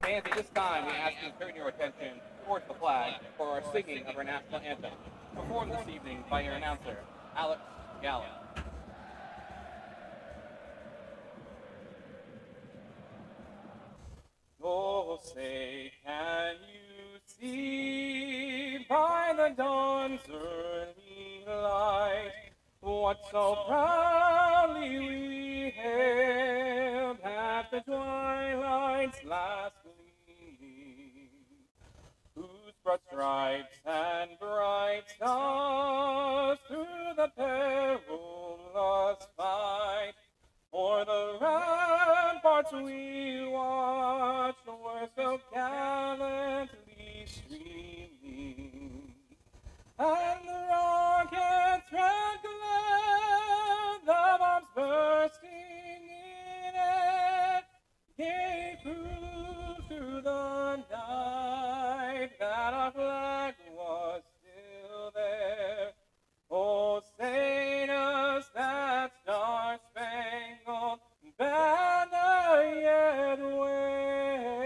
Fans, at this time, we ask you to turn your attention towards the flag for our singing of our national anthem, performed this evening by your announcer, Alex Gallo. Oh, say, can you see by the dawn's early light what so proudly we hailed at the twilight's last gleaming, whose broad stripes and bright stars through the perilous fight o'er the ramparts we watched were so gallantly streaming, and the rockets' red glare, the bombs bursting in it, gave proof through the night that our flag was still there. Oh, say does that star-spangled banner yet wave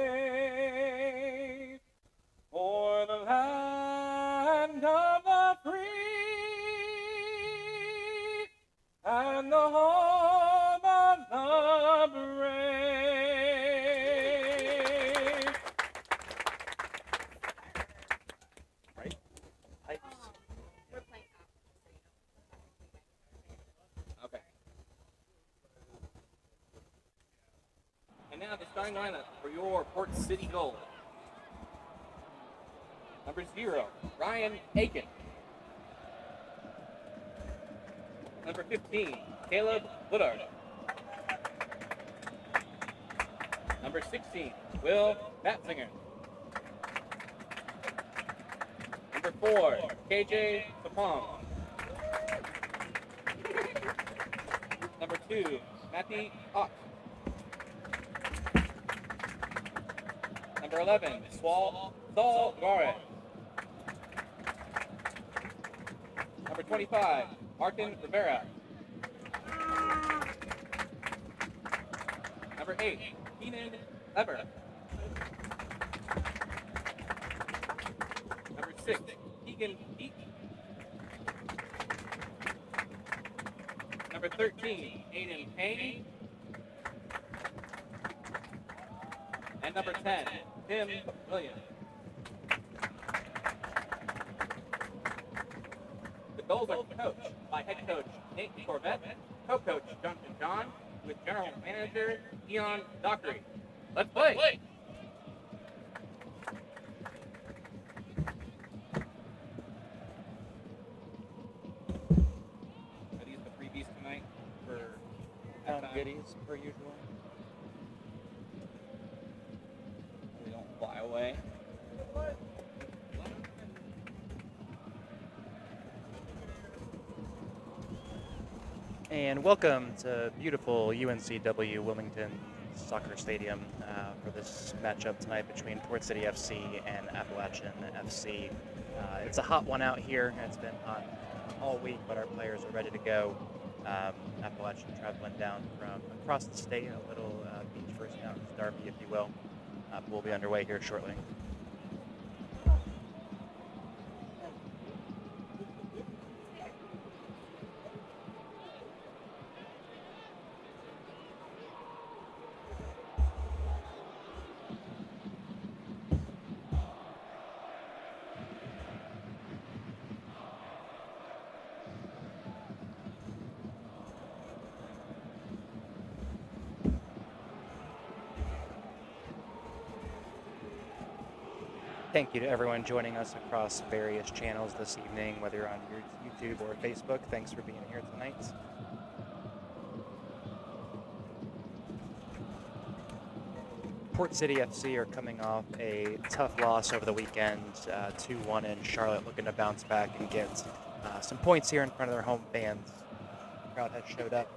o'er the land of the free and the home of the brave? Right? We're playing Okay. And now the starting lineup for your Port City goal. Number 0, Ryan Aiken. Number 15, Caleb Woodard. Number 16, Will Matzinger. Number 4, KJ Sapong. Number 2, Matty Ott. Number 11, Saul Gare. Number 25, Martin Rivera. Number 8, Keenan Eber. Number 6, Keegan Eek. Number 13, Aiden Payne. And number 10, Tim Williams. The goals are coached by head coach Nate Corvette, co-coach Jonathan John, with general manager Ian Dockery. Let's play! Are these the freebies tonight for goodies per usual? They don't fly away. And welcome to beautiful UNCW Wilmington Soccer Stadium for this matchup tonight between Port City FC and Appalachian FC. It's a hot one out here. It's been hot all week, but our players are ready to go. Appalachian traveling down from across the state, a little beach first mountains derby, if you will. We'll be underway here shortly. Thank you to everyone joining us across various channels this evening, whether you're on YouTube or Facebook. Thanks for being here tonight. Port City FC are coming off a tough loss over the weekend, 2-1 in Charlotte, looking to bounce back and get some points here in front of their home fans. The crowd has showed up,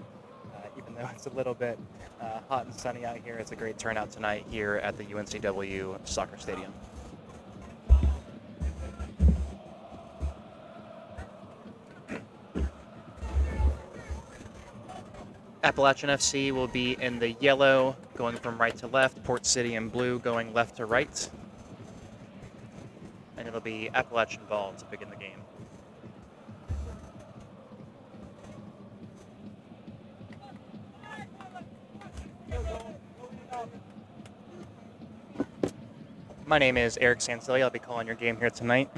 even though it's a little bit hot and sunny out here. It's a great turnout tonight here at the UNCW Soccer Stadium. Appalachian FC will be in the yellow, going from right to left. Port City in blue, going left to right. And it'll be Appalachian ball to begin the game. My name is Eric Sansilli. I'll be calling your game here tonight.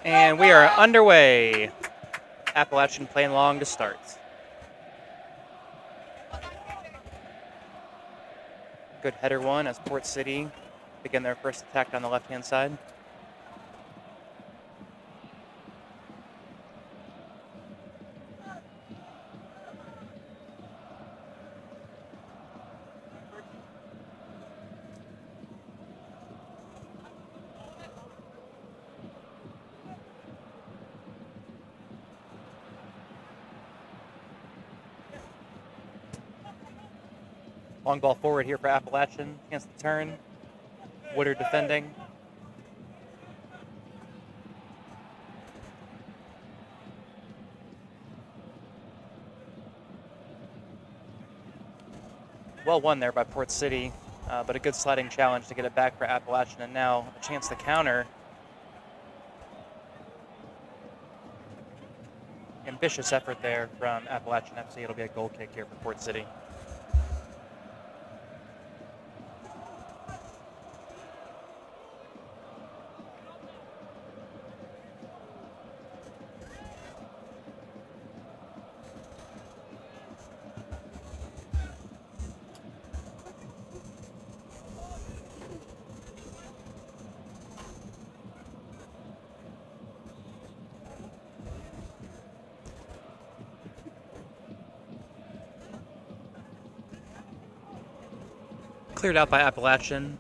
And we are underway. Appalachian playing long to start. Good header one as Port City begin their first attack on the left-hand side. Long ball forward here for Appalachian against the turn. Woodard defending. Well won there by Port City, but a good sliding challenge to get it back for Appalachian, and now a chance to counter. Ambitious effort there from Appalachian FC. It'll be a goal kick here for Port City. Cleared out by Appalachian.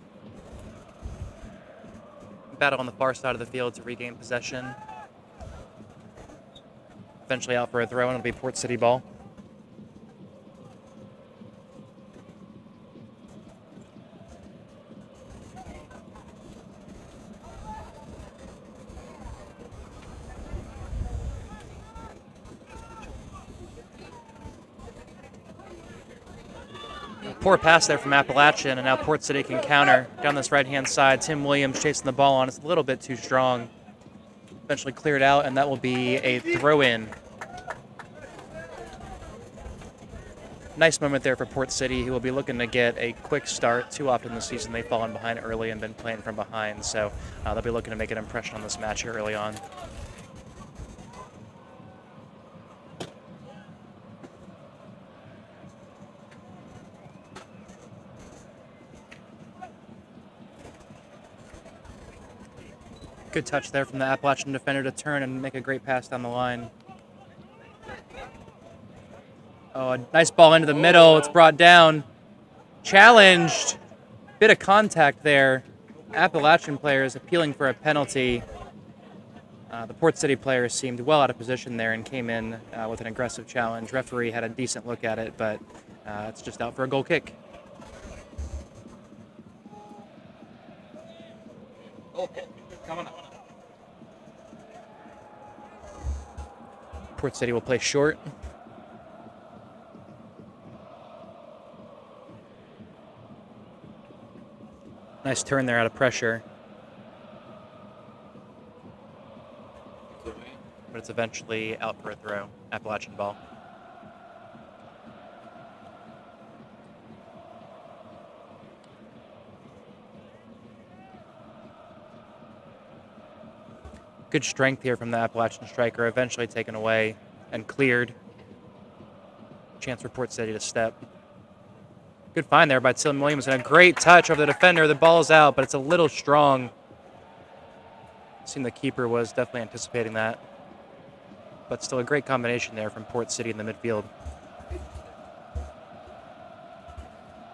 Battle on the far side of the field to regain possession. Eventually out for a throw, and it'll be Port City ball. Poor pass there from Appalachian, and now Port City can counter down this right-hand side. Tim Williams chasing the ball on. It's a little bit too strong. Eventually cleared out, and that will be a throw-in. Nice moment there for Port City, who will be looking to get a quick start. Too often this season they've fallen behind early and been playing from behind, so they'll be looking to make an impression on this match here early on. Good touch there from the Appalachian defender to turn and make a great pass down the line. Oh, a nice ball into the middle. It's brought down. Challenged. Bit of contact there. Appalachian players appealing for a penalty. The Port City players seemed well out of position there and came in with an aggressive challenge. Referee had a decent look at it, but it's just out for a goal kick. Coming up. Port City will play short. Nice turn there out of pressure. But it's eventually out for a throw. Appalachian ball. Good strength here from the Appalachian striker, eventually taken away and cleared. Chance for Port City to step. Good find there by Tim Williams, and a great touch over the defender. The ball is out, but it's a little strong. Seemed the keeper was definitely anticipating that. But still a great combination there from Port City in the midfield.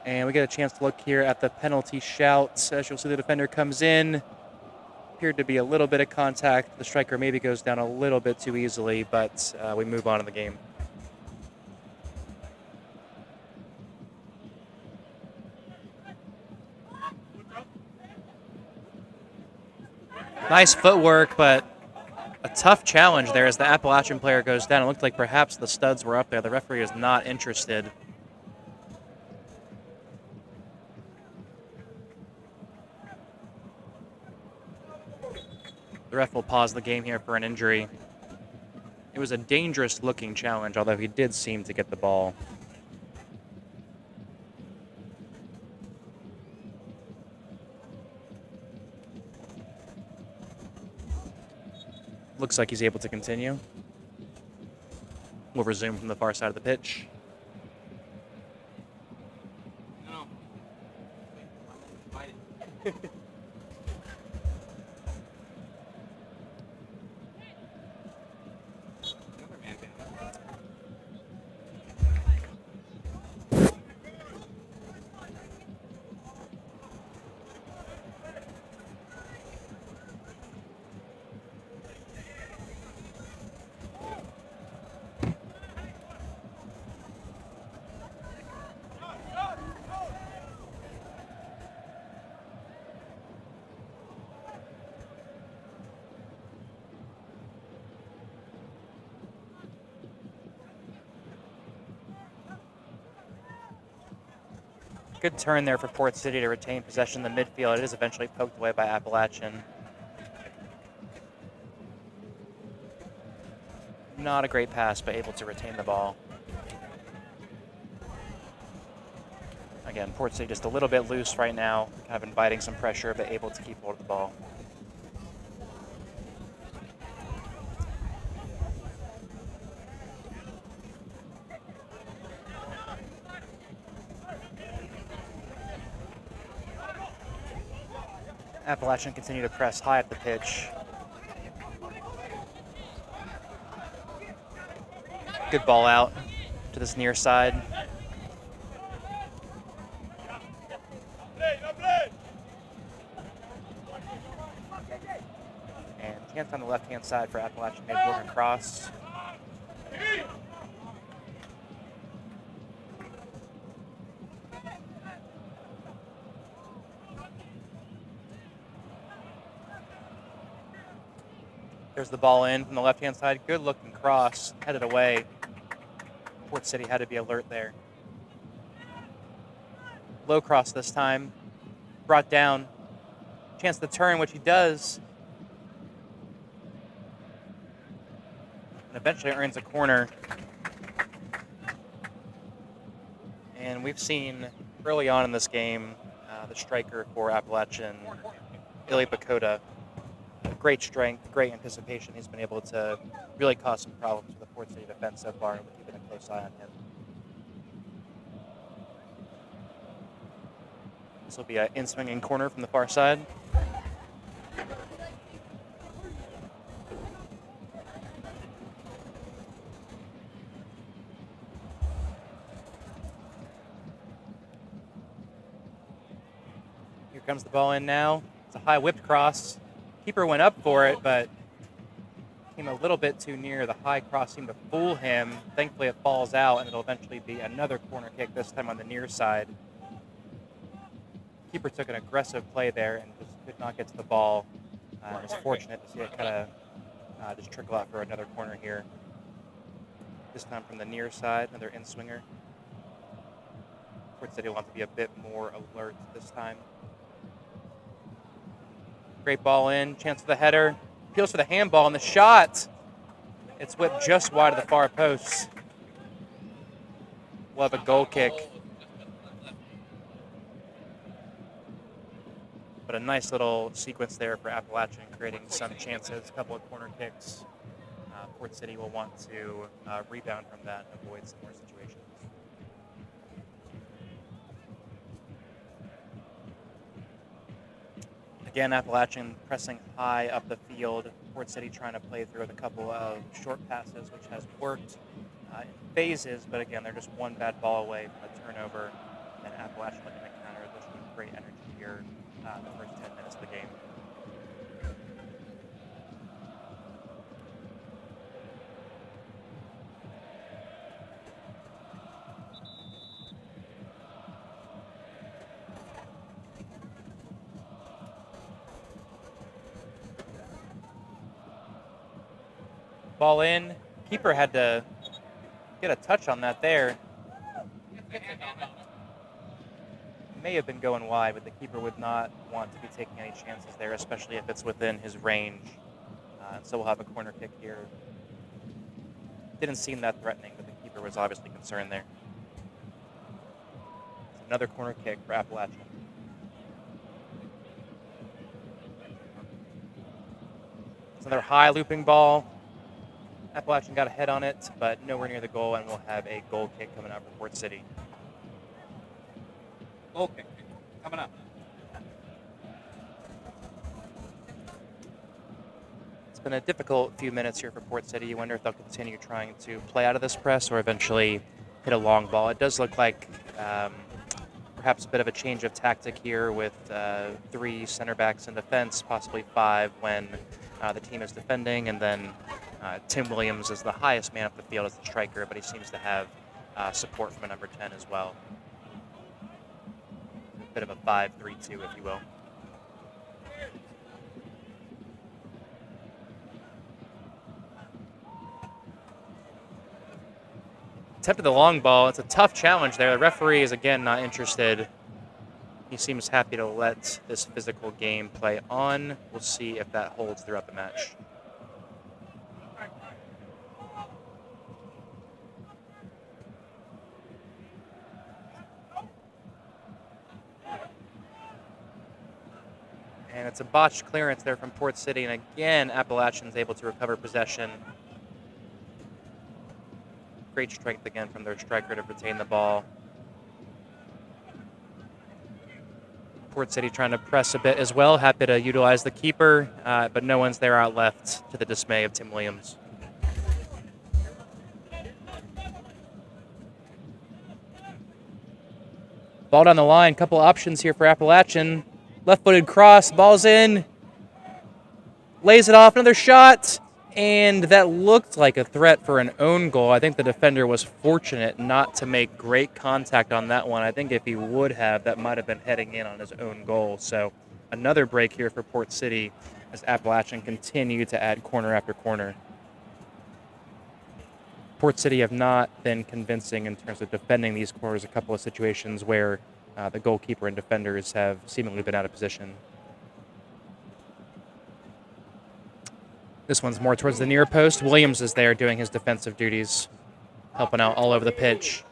And we get a chance to look here at the penalty shout. As you'll see, the defender comes in. Appeared to be a little bit of contact. The striker maybe goes down a little bit too easily, but we move on in the game. Nice footwork, but a tough challenge there as the Appalachian player goes down. It looked like perhaps the studs were up there. The referee is not interested. The ref will pause the game here for an injury. It was a dangerous-looking challenge, although he did seem to get the ball. Looks like he's able to continue. We'll resume from the far side of the pitch. No. Another man down. Good turn there for Port City to retain possession in the midfield. It is eventually poked away by Appalachian. Not a great pass, but able to retain the ball. Again, Port City just a little bit loose right now, kind of inviting some pressure, but able to keep hold of the ball. Appalachian continue to press high up the pitch. Good ball out to this near side. And chance on the left-hand side for Appalachian mid-work across. There's the ball in from the left-hand side. Good looking cross, headed away. Port City had to be alert there. Low cross this time. Brought down. Chance to turn, which he does. And eventually earns a corner. And we've seen early on in this game the striker for Appalachian, Ilya Bakota. Great strength, great anticipation. He's been able to really cause some problems for the Port City defense so far. We're keeping a close eye on him. This will be an in-swinging corner from the far side. Here comes the ball in now. It's a high whipped cross. Keeper went up for it, but came a little bit too near. The high cross seemed to fool him. Thankfully, it falls out, and it'll eventually be another corner kick, this time on the near side. Keeper took an aggressive play there and just could not get to the ball. It was fortunate to see it kind of just trickle out for another corner here. This time from the near side, another in-swinger. Port City wants to be a bit more alert this time. Great ball in, chance for the header. Appeals for the handball, and the shot. It's whipped just wide of the far post. We'll have a goal kick. But a nice little sequence there for Appalachian, creating some chances, a couple of corner kicks. Port City will want to rebound from that and avoid similar situations. Again, Appalachian pressing high up the field. Port City trying to play through with a couple of short passes, which has worked in phases, but again, they're just one bad ball away from a turnover, and Appalachian looking to counter. They're showing great energy here the first 10 minutes of the game. Ball in. Keeper had to get a touch on that there. May have been going wide, but the keeper would not want to be taking any chances there, especially if it's within his range. So we'll have a corner kick here. Didn't seem that threatening, but the keeper was obviously concerned there. It's another corner kick for Appalachian. It's another high looping ball. Appalachian got a head on it, but nowhere near the goal, and we'll have a goal kick coming out for Port City. Goal kick coming up. It's been a difficult few minutes here for Port City. You wonder if they'll continue trying to play out of this press or eventually hit a long ball. It does look like perhaps a bit of a change of tactic here with 3 center backs in defense, possibly 5 when the team is defending, and then Tim Williams is the highest man up the field as the striker, but he seems to have support from a number 10 as well. A bit of a 5-3-2, if you will. Attempted the long ball. It's a tough challenge there. The referee is, again, not interested. He seems happy to let this physical game play on. We'll see if that holds throughout the match. And it's a botched clearance there from Port City. And again, Appalachian's able to recover possession. Great strength again from their striker to retain the ball. Port City trying to press a bit as well. Happy to utilize the keeper, but no one's there out left to the dismay of Tim Williams. Ball down the line. Couple options here for Appalachian. Left-footed cross, ball's in, lays it off, another shot, and that looked like a threat for an own goal. I think the defender was fortunate not to make great contact on that one. I think if he would have, that might have been heading in on his own goal. So another break here for Port City as Appalachian continue to add corner after corner. Port City have not been convincing in terms of defending these corners. A couple of situations where the goalkeeper and defenders have seemingly been out of position. This one's more towards the near post. Williams is there doing his defensive duties, helping out all over the pitch.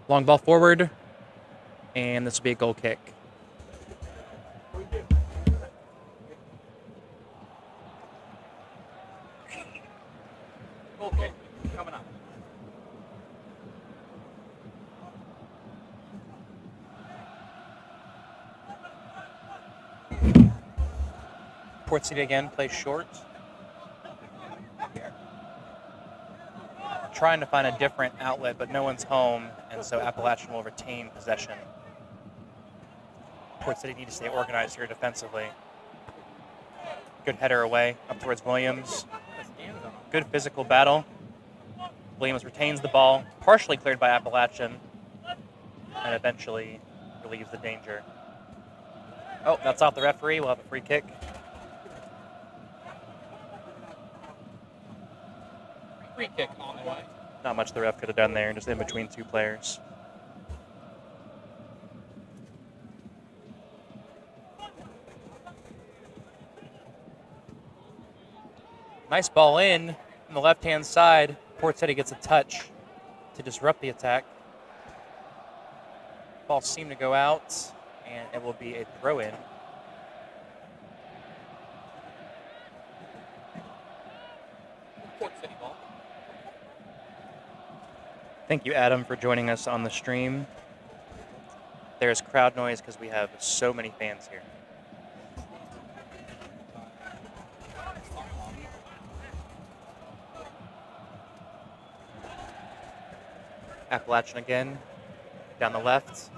Long ball forward, and this will be a goal kick. Goal kick coming up. Port City again plays short. Trying to find a different outlet, but no one's home, and so Appalachian will retain possession. Port City need to stay organized here defensively. Good header away, up towards Williams. Good physical battle. Williams retains the ball, partially cleared by Appalachian, and eventually relieves the danger. Oh, that's off the referee. We'll have a free kick. Free kick on the way. Not much the ref could have done there, just in between 2 players. Nice ball in on the left-hand side. Port City gets a touch to disrupt the attack. Ball seemed to go out, and it will be a throw-in. Port City ball. Thank you, Adam, for joining us on the stream. There's crowd noise because we have so many fans here. Appalachian again, down the left.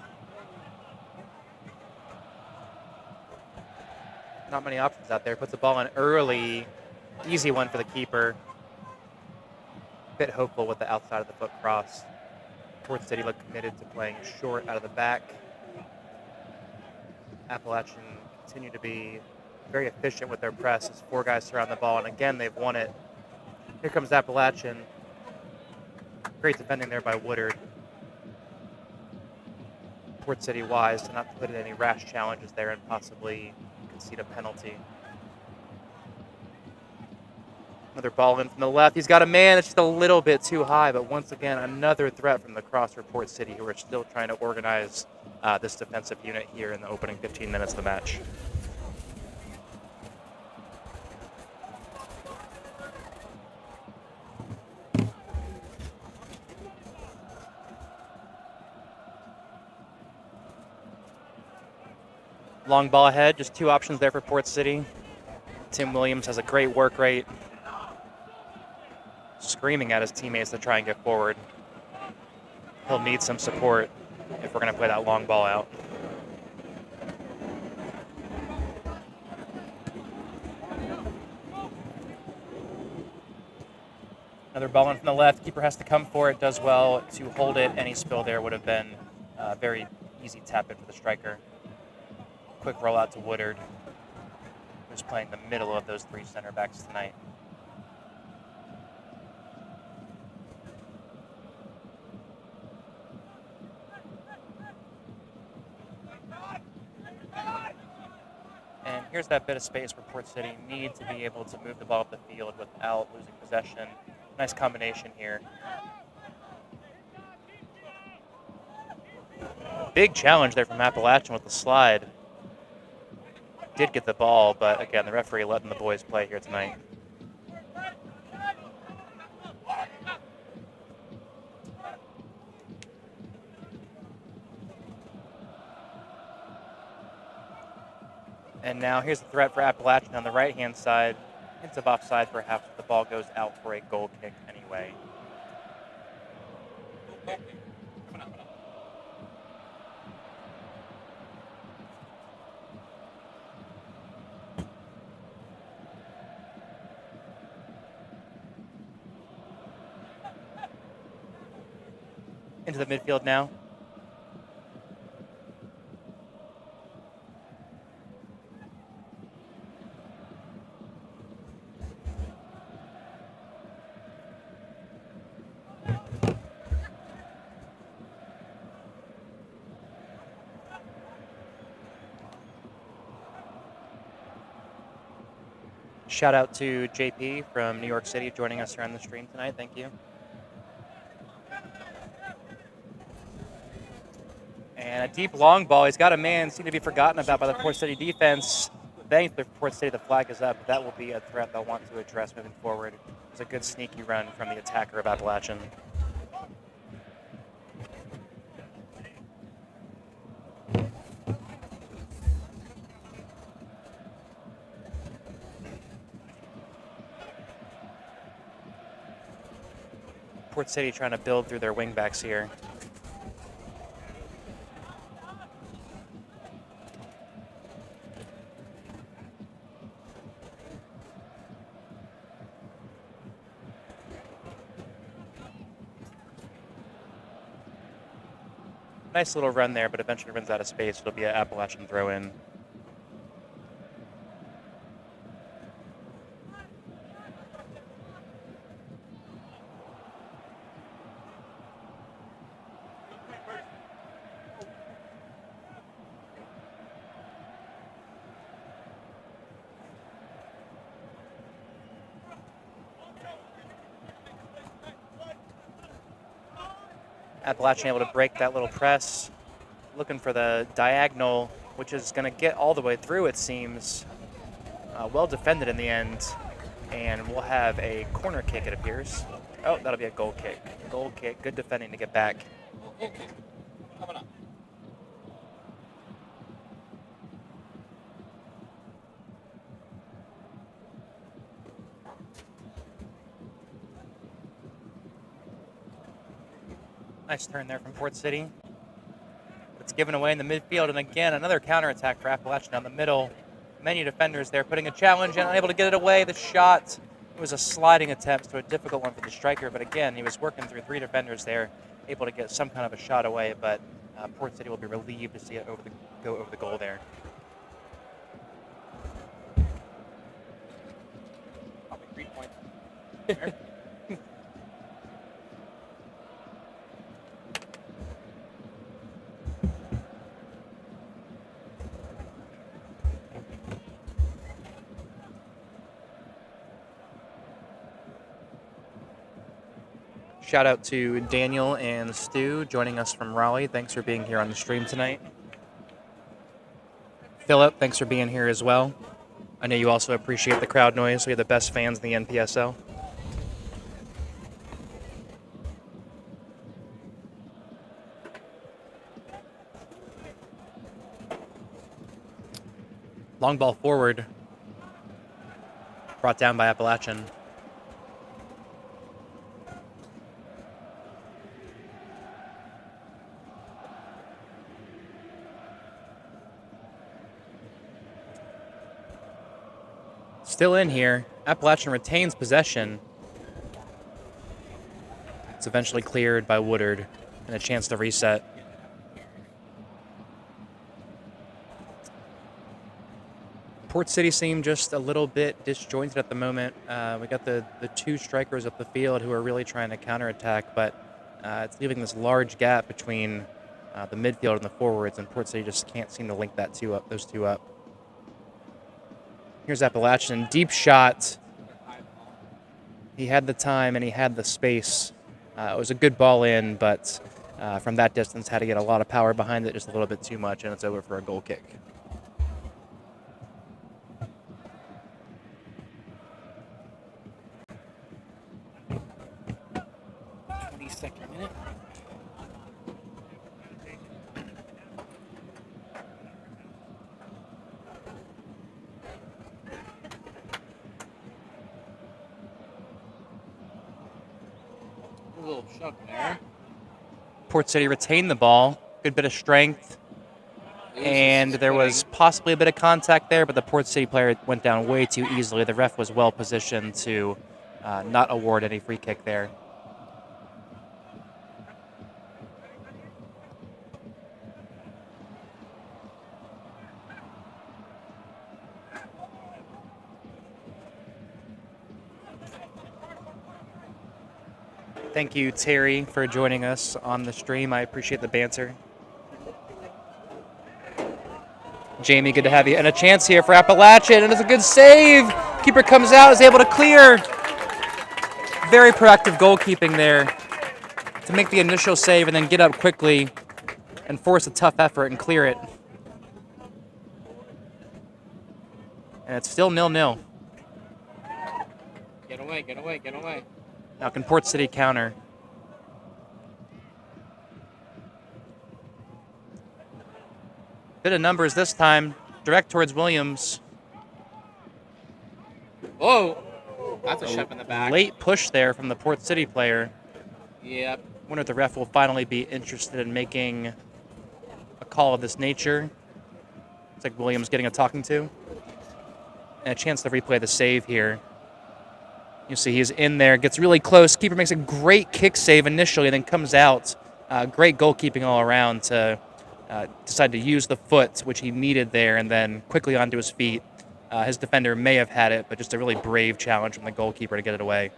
Not many options out there. Puts the ball in early. Easy one for the keeper. Bit hopeful with the outside of the foot cross. Port City looked committed to playing short out of the back. Appalachian continue to be very efficient with their press as 4 guys surround the ball, and again, they've won it. Here comes Appalachian. Great defending there by Woodard. Port City wise to not put in any rash challenges there and possibly concede a penalty. Another ball in from the left. He's got a man. It's just a little bit too high, but once again, another threat from the cross for Port City, who are still trying to organize this defensive unit here in the opening 15 minutes of the match. Long ball ahead, just 2 options there for Port City. Tim Williams has a great work rate. Screaming at his teammates to try and get forward. He'll need some support if we're going to play that long ball out. Another ball in from the left. Keeper has to come for it, does well to hold it. Any spill there would have been a very easy tap in for the striker. Quick rollout to Woodard, who's playing the middle of those 3 center backs tonight. And here's that bit of space where Port City need to be able to move the ball up the field without losing possession. Nice combination here. Big challenge there from Appalachian with the slide. Did get the ball, but again, the referee letting the boys play here tonight. And now here's the threat for Appalachian on the right-hand side. Hints of offside perhaps, but the ball goes out for a goal kick anyway. Into the midfield now. Shout out to JP from New York City joining us here on the stream tonight. Thank you. And a deep long ball. He's got a man, seemed to be forgotten about by the Port City defense. Thankfully for Port City, the flag is up. That will be a threat they'll want to address moving forward. It was a good sneaky run from the attacker of Appalachian. Port City trying to build through their wingbacks here. Nice little run there, but eventually runs out of space. It'll be an Appalachian throw in. Appalachian able to break that little press. Looking for the diagonal, which is going to get all the way through, it seems. Well defended in the end. And we'll have a corner kick, it appears. Oh, that'll be a goal kick. Goal kick. Good defending to get back. Coming up. Nice turn there from Port City. It's given away in the midfield, and again, another counterattack for Appalachian down the middle. Many defenders there putting a challenge and unable to get it away. The shot, it was a sliding attempt, so a difficult one for the striker, but again, he was working through 3 defenders there, able to get some kind of a shot away, but Port City will be relieved to see it go over the goal there. Probably 3 points. Shout out to Daniel and Stu joining us from Raleigh. Thanks for being here on the stream tonight. Philip, thanks for being here as well. I know you also appreciate the crowd noise. We have the best fans in the NPSL. Long ball forward. Brought down by Appalachian. Still in here. Appalachian retains possession. It's eventually cleared by Woodard and a chance to reset. Port City seemed just a little bit disjointed at the moment. We got the 2 strikers up the field who are really trying to counterattack, but it's leaving this large gap between the midfield and the forwards, and Port City just can't seem to link those two up. Here's Appalachian, deep shot. He had the time and he had the space. It was a good ball in, but from that distance had to get a lot of power behind it, just a little bit too much, and it's over for a goal kick. Second minute. A little shove there. Port City retained the ball. Good bit of strength. And there was possibly a bit of contact there, but the Port City player went down way too easily. The ref was well positioned to not award any free kick there. Thank you, Terry, for joining us on the stream. I appreciate the banter. Jamie, good to have you. And a chance here for Appalachian, and it's a good save. Keeper comes out, is able to clear. Very proactive goalkeeping there to make the initial save and then get up quickly and force a tough effort and clear it. And it's still 0-0. Get away, get away, get away. Now can Port City counter? Bit of numbers this time. Direct towards Williams. Whoa! That's a shove in the back. Late push there from the Port City player. Yep. Wonder if the ref will finally be interested in making a call of this nature. It's like Williams getting a talking to. And a chance to replay the save here. You see he's in there, gets really close. Keeper makes a great kick save initially, and then comes out. Great goalkeeping all around to decide to use the foot, which he needed there, and then quickly onto his feet. His defender may have had it, but just a really brave challenge from the goalkeeper to get it away.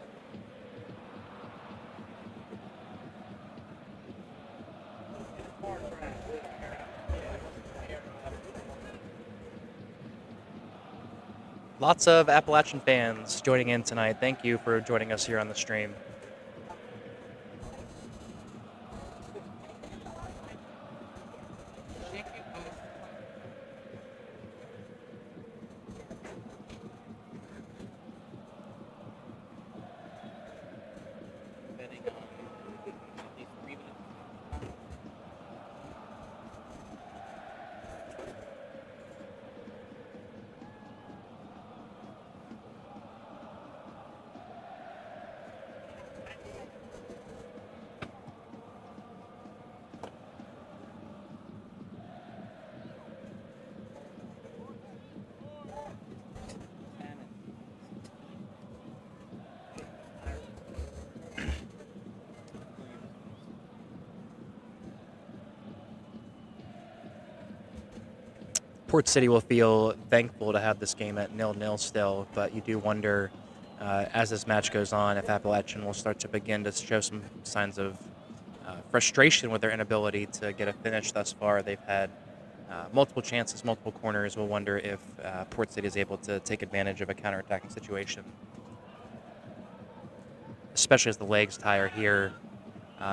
Lots of Appalachian fans joining in tonight. Thank you for joining us here on the stream. Port City will feel thankful to have this game at 0-0 still, but you do wonder, as this match goes on, if Appalachian will start to begin to show some signs of frustration with their inability to get a finish thus far. They've had multiple chances, multiple corners. We'll wonder if Port City is able to take advantage of a counterattacking situation, especially as the legs tire here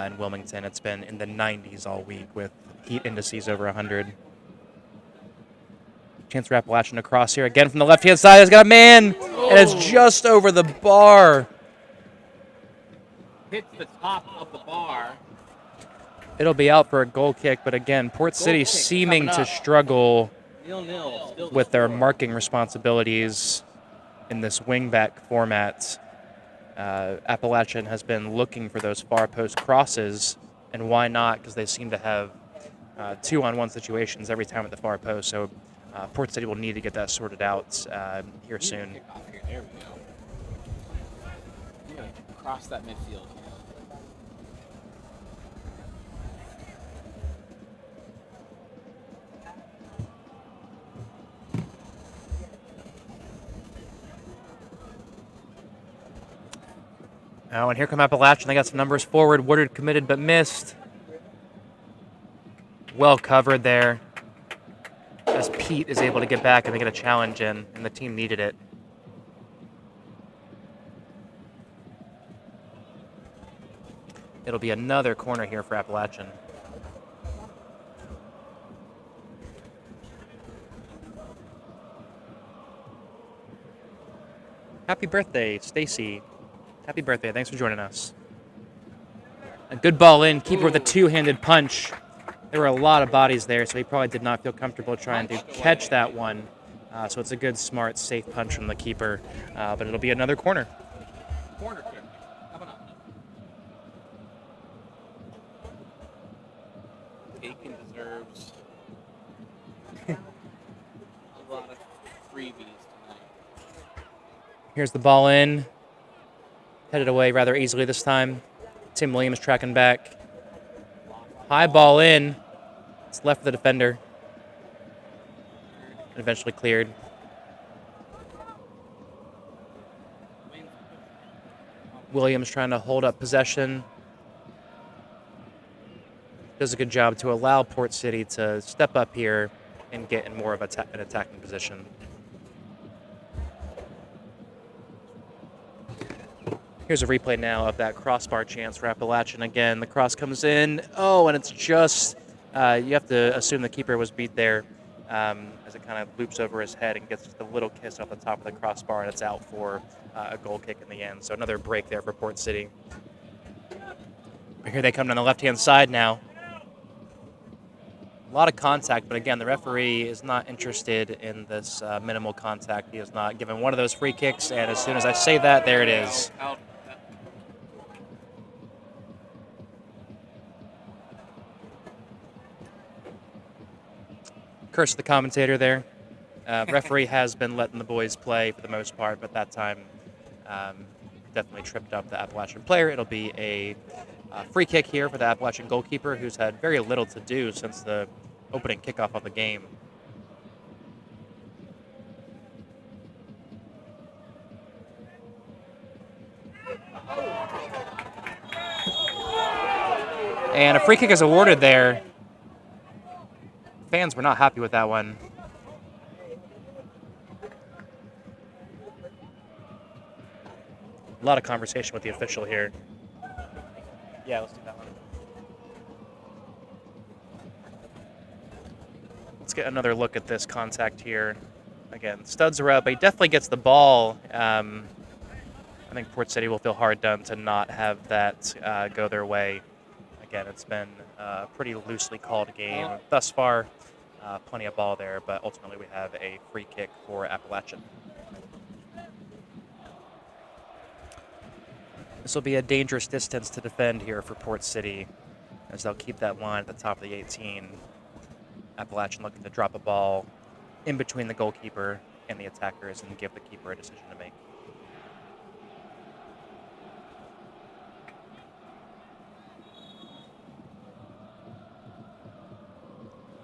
in Wilmington. It's been in the 90s all week with heat indices over 100. Chance for Appalachian across here again from the left-hand side. Has got a man, and it's just over the bar. Hits the top of the bar. It'll be out for a goal kick, but again, Port City seeming to struggle 0-0. with their marking responsibilities in this wingback format. Appalachian has been looking for those far post crosses, and why not? Because they seem to have 2-on-1 situations every time at the far post. So Port City will need to get that sorted out here soon. There we go. You're going to cross that midfield. Oh, and here come Appalachian. They got some numbers forward. Woodard committed but missed. Well covered there, as Pete is able to get back and they get a challenge in, and the team needed it. It'll be another corner here for Appalachian. Happy birthday, Stacy. Happy birthday. Thanks for joining us. A good ball in. Keeper with a two-handed punch. There were a lot of bodies there, so he probably did not feel comfortable trying to catch that one. So it's a good, smart, safe punch from the keeper. But it'll be another corner. Corner kick. Coming up. Aiken deserves a lot of freebies tonight. Here's the ball in. Headed away rather easily this time. Tim Williams tracking back. High ball in. It's left for the defender. And eventually cleared. Williams trying to hold up possession. Does a good job to allow Port City to step up here and get in more of an attacking position. Here's a replay now of that crossbar chance for Appalachian. Again, the cross comes in. Oh, and it's just, you have to assume the keeper was beat there as it kind of loops over his head and gets just a little kiss off the top of the crossbar, and it's out for a goal kick in the end. So another break there for Port City. Here they come down the left-hand side now. A lot of contact, but again, the referee is not interested in this minimal contact. He has not given one of those free kicks, and as soon as I say that, there it is. Curse the commentator there. Referee has been letting the boys play for the most part, but that time definitely tripped up the Appalachian player. It'll be a free kick here for the Appalachian goalkeeper, who's had very little to do since the opening kickoff of the game. And a free kick is awarded there. Fans were not happy with that one. A lot of conversation with the official here. Yeah, let's do that one. Let's get another look at this contact here. Again, studs are up, but he definitely gets the ball. I think Port City will feel hard done to not have that go their way. Again, it's been a pretty loosely called game thus far. Plenty of ball there, but ultimately we have a free kick for Appalachian. This will be a dangerous distance to defend here for Port City, as they'll keep that line at the top of the 18. Appalachian looking to drop a ball in between the goalkeeper and the attackers and give the keeper a decision to make.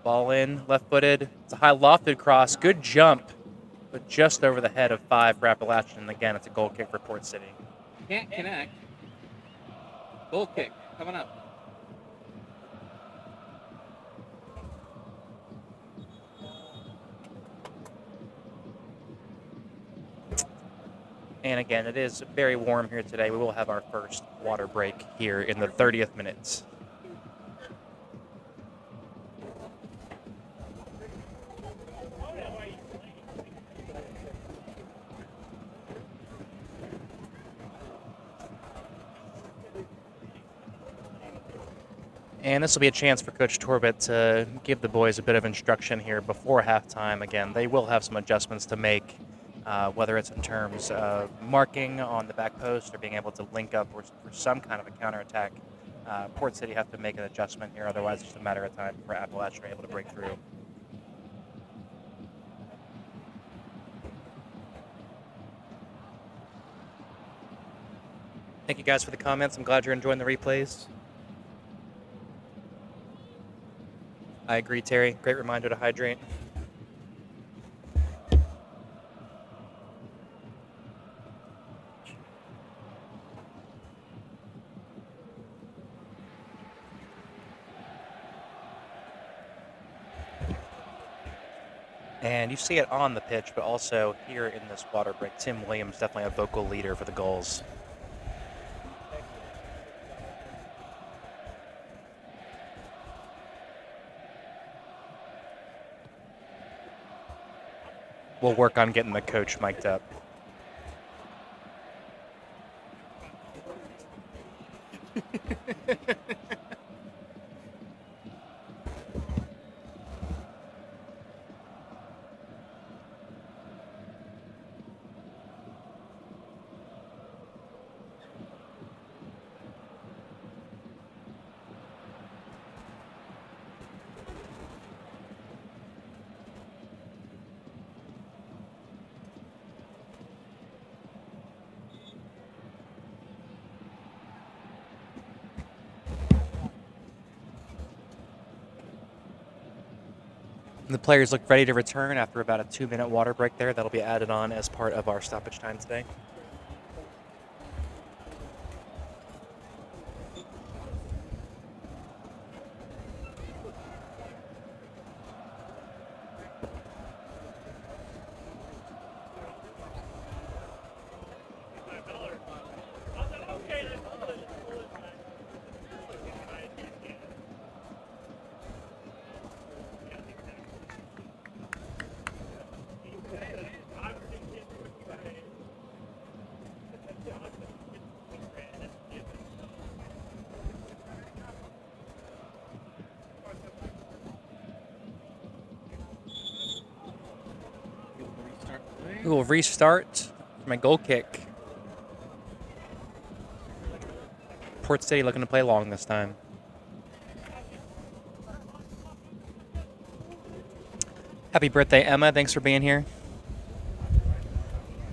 Ball in, left-footed. It's a high lofted cross. Good jump, but just over the head of 5 for Appalachian. And again, it's a goal kick for Port City. Can't connect. Goal kick coming up. And again, it is very warm here today. We will have our first water break here in the 30th minute. And this will be a chance for Coach Torbett to give the boys a bit of instruction here before halftime. Again, they will have some adjustments to make, whether it's in terms of marking on the back post or being able to link up or for some kind of a counterattack. Port City have to make an adjustment here, otherwise it's just a matter of time for Appalachian able to break through. Thank you guys for the comments. I'm glad you're enjoying the replays. I agree, Terry. Great reminder to hydrate. And you see it on the pitch, but also here in this water break. Tim Williams, definitely a vocal leader for the goals. We'll work on getting the coach mic'd up. The players look ready to return after about a 2-minute water break there. That'll be added on as part of our stoppage time today. We will restart my goal kick. Port City looking to play long this time. Happy birthday, Emma. Thanks for being here.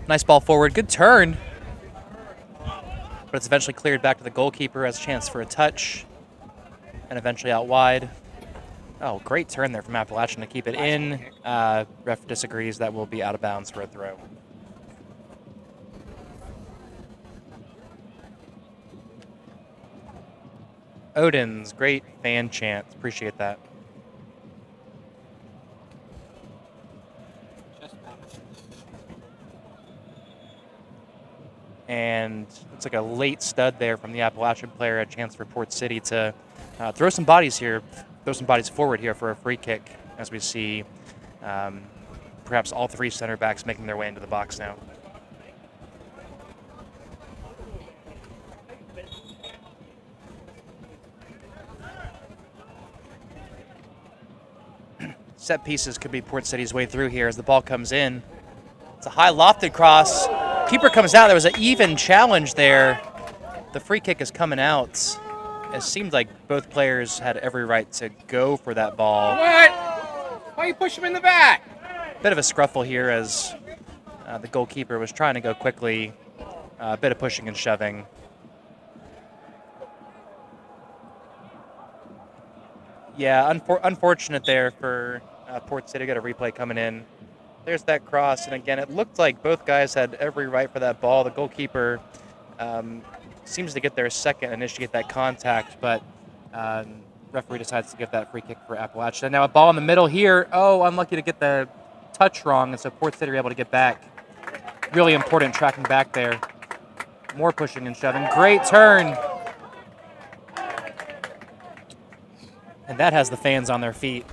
Nice ball forward. Good turn. But it's eventually cleared back to the goalkeeper as a chance for a touch. And eventually out wide. Oh, great turn there from Appalachian to keep it in. Ref disagrees. That will be out of bounds for a throw. Odin's great fan chant. Appreciate that. And it's like a late stud there from the Appalachian player. A chance for Port City to throw some bodies here. Throw some bodies forward here for a free kick as we see perhaps all 3 center backs making their way into the box now. Set pieces could be Port City's way through here as the ball comes in. It's a high lofted cross. Keeper comes out. There was an even challenge there. The free kick is coming out. It seemed like both players had every right to go for that ball. What? Why you push him in the back? Bit of a scruffle here as the goalkeeper was trying to go quickly. A bit of pushing and shoving. Yeah, unfortunate there for Port City. Got a replay coming in. There's that cross, and again, it looked like both guys had every right for that ball. The goalkeeper seems to get there second, initiate that contact, but referee decides to give that free kick for Appalachian. Now a ball in the middle here. Oh, unlucky to get the touch wrong, and so Port City are able to get back. Really important tracking back there. More pushing and shoving. Great turn. And that has the fans on their feet.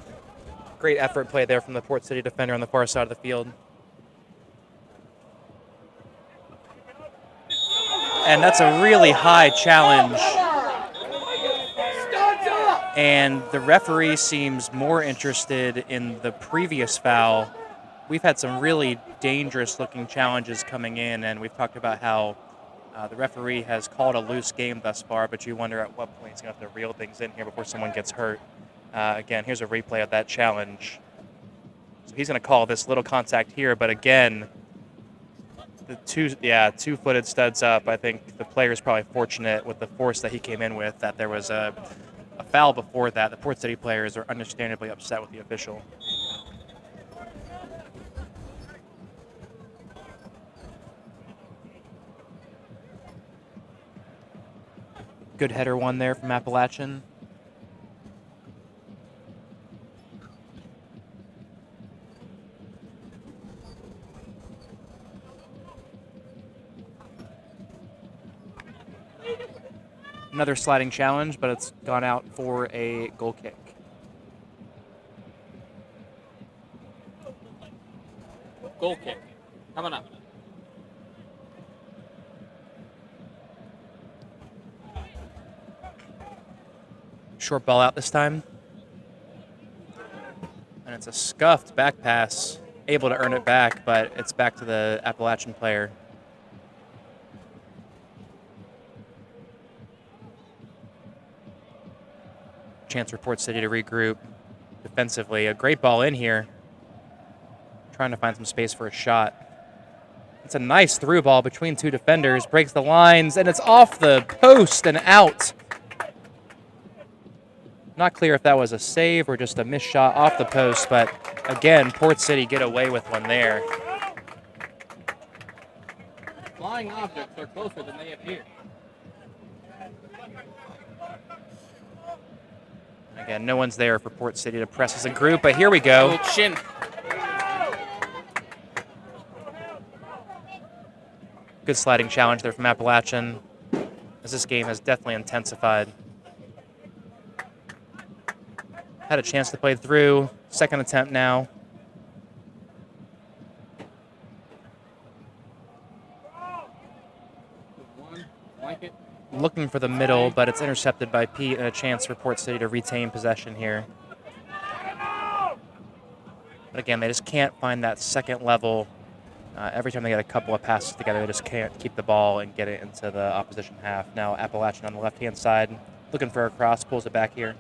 Great effort play there from the Port City defender on the far side of the field. And that's a really high challenge. And the referee seems more interested in the previous foul. We've had some really dangerous looking challenges coming in, and we've talked about how the referee has called a loose game thus far, but you wonder at what point he's going to have to reel things in here before someone gets hurt. Again, here's a replay of that challenge. So he's going to call this little contact here, but again, the two-footed studs up. I think the player is probably fortunate with the force that he came in with that there was a foul before that. The Port City players are understandably upset with the official. Good header one there from Appalachian. Another sliding challenge, but it's gone out for a goal kick. Goal kick. Coming up. Short ball out this time. And it's a scuffed back pass. Able to earn it back, but it's back to the Appalachian player. Chance for Port City to regroup defensively. A great ball in here. Trying to find some space for a shot. It's a nice through ball between two defenders. Breaks the lines, and it's off the post and out. Not clear if that was a save or just a missed shot off the post, but again, Port City get away with one there. Flying objects are closer than they appear. Again, no one's there for Port City to press as a group, but here we go. Oh, chin. Good sliding challenge there from Appalachian, as this game has definitely intensified. Had a chance to play through. Second attempt now. Looking for the middle, but it's intercepted by Pete, and a chance for Port City to retain possession here. But again, they just can't find that second level. Every time they get a couple of passes together, they just can't keep the ball and get it into the opposition half. Now Appalachian on the left-hand side, looking for a cross, pulls it back here.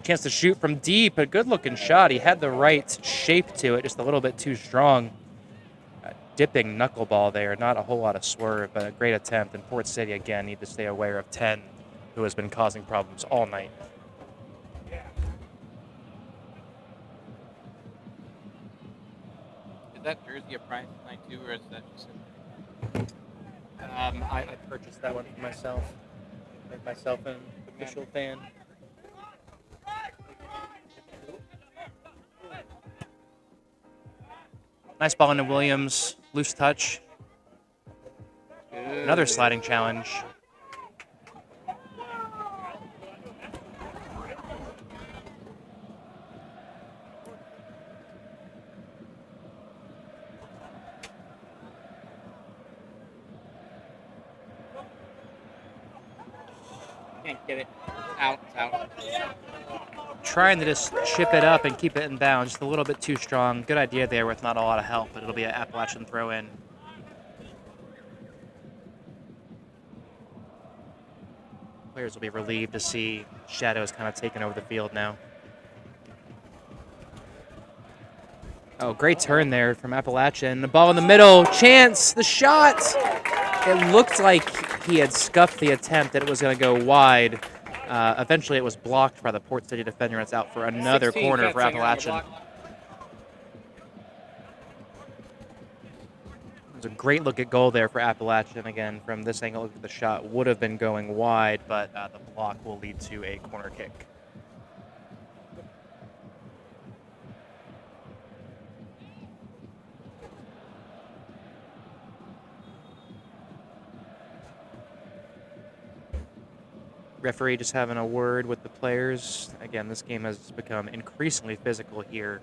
Chance to shoot from deep, a good-looking shot. He had the right shape to it, just a little bit too strong. Dipping knuckleball there, not a whole lot of swerve, but a great attempt. And Port City, again, need to stay aware of 10, who has been causing problems all night. Is that jersey a prize tonight too, or is that just I purchased that one for myself. Made myself an official fan. Nice ball into Williams. Loose touch. Another sliding challenge. can't get it out? It's out. Trying to just chip it up and keep it in bounds. Just a little bit too strong. Good idea there with not a lot of help, but it'll be an Appalachian throw in. Players will be relieved to see Shadows kind of taking over the field now. Oh, great turn there from Appalachian. The ball in the middle. Chance, the shot. It looked like he had scuffed the attempt that it was going to go wide. Eventually, it was blocked by the Port City defender. It's out for another 16 corner for fencing on the Appalachian. block. It was a great look at goal there for Appalachian. Again, from this angle, the shot would have been going wide, but the block will lead to a corner kick. Referee just having a word with the players. Again, this game has become increasingly physical here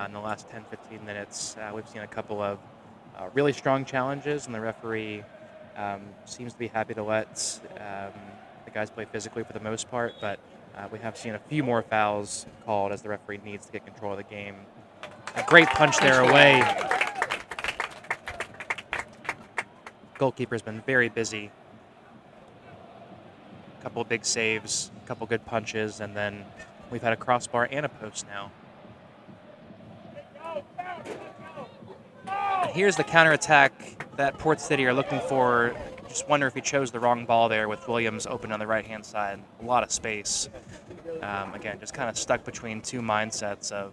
in the last 10-15 minutes. We've seen a couple of really strong challenges, and the referee seems to be happy to let the guys play physically for the most part, but we have seen a few more fouls called as the referee needs to get control of the game. A great punch there away. Goalkeeper's been very busy. Couple of big saves, a couple good punches, and then we've had a crossbar and a post now. And here's the counterattack that Port City are looking for. Just wonder if he chose the wrong ball there with Williams open on the right-hand side. A lot of space. Again, just kind of stuck between two mindsets of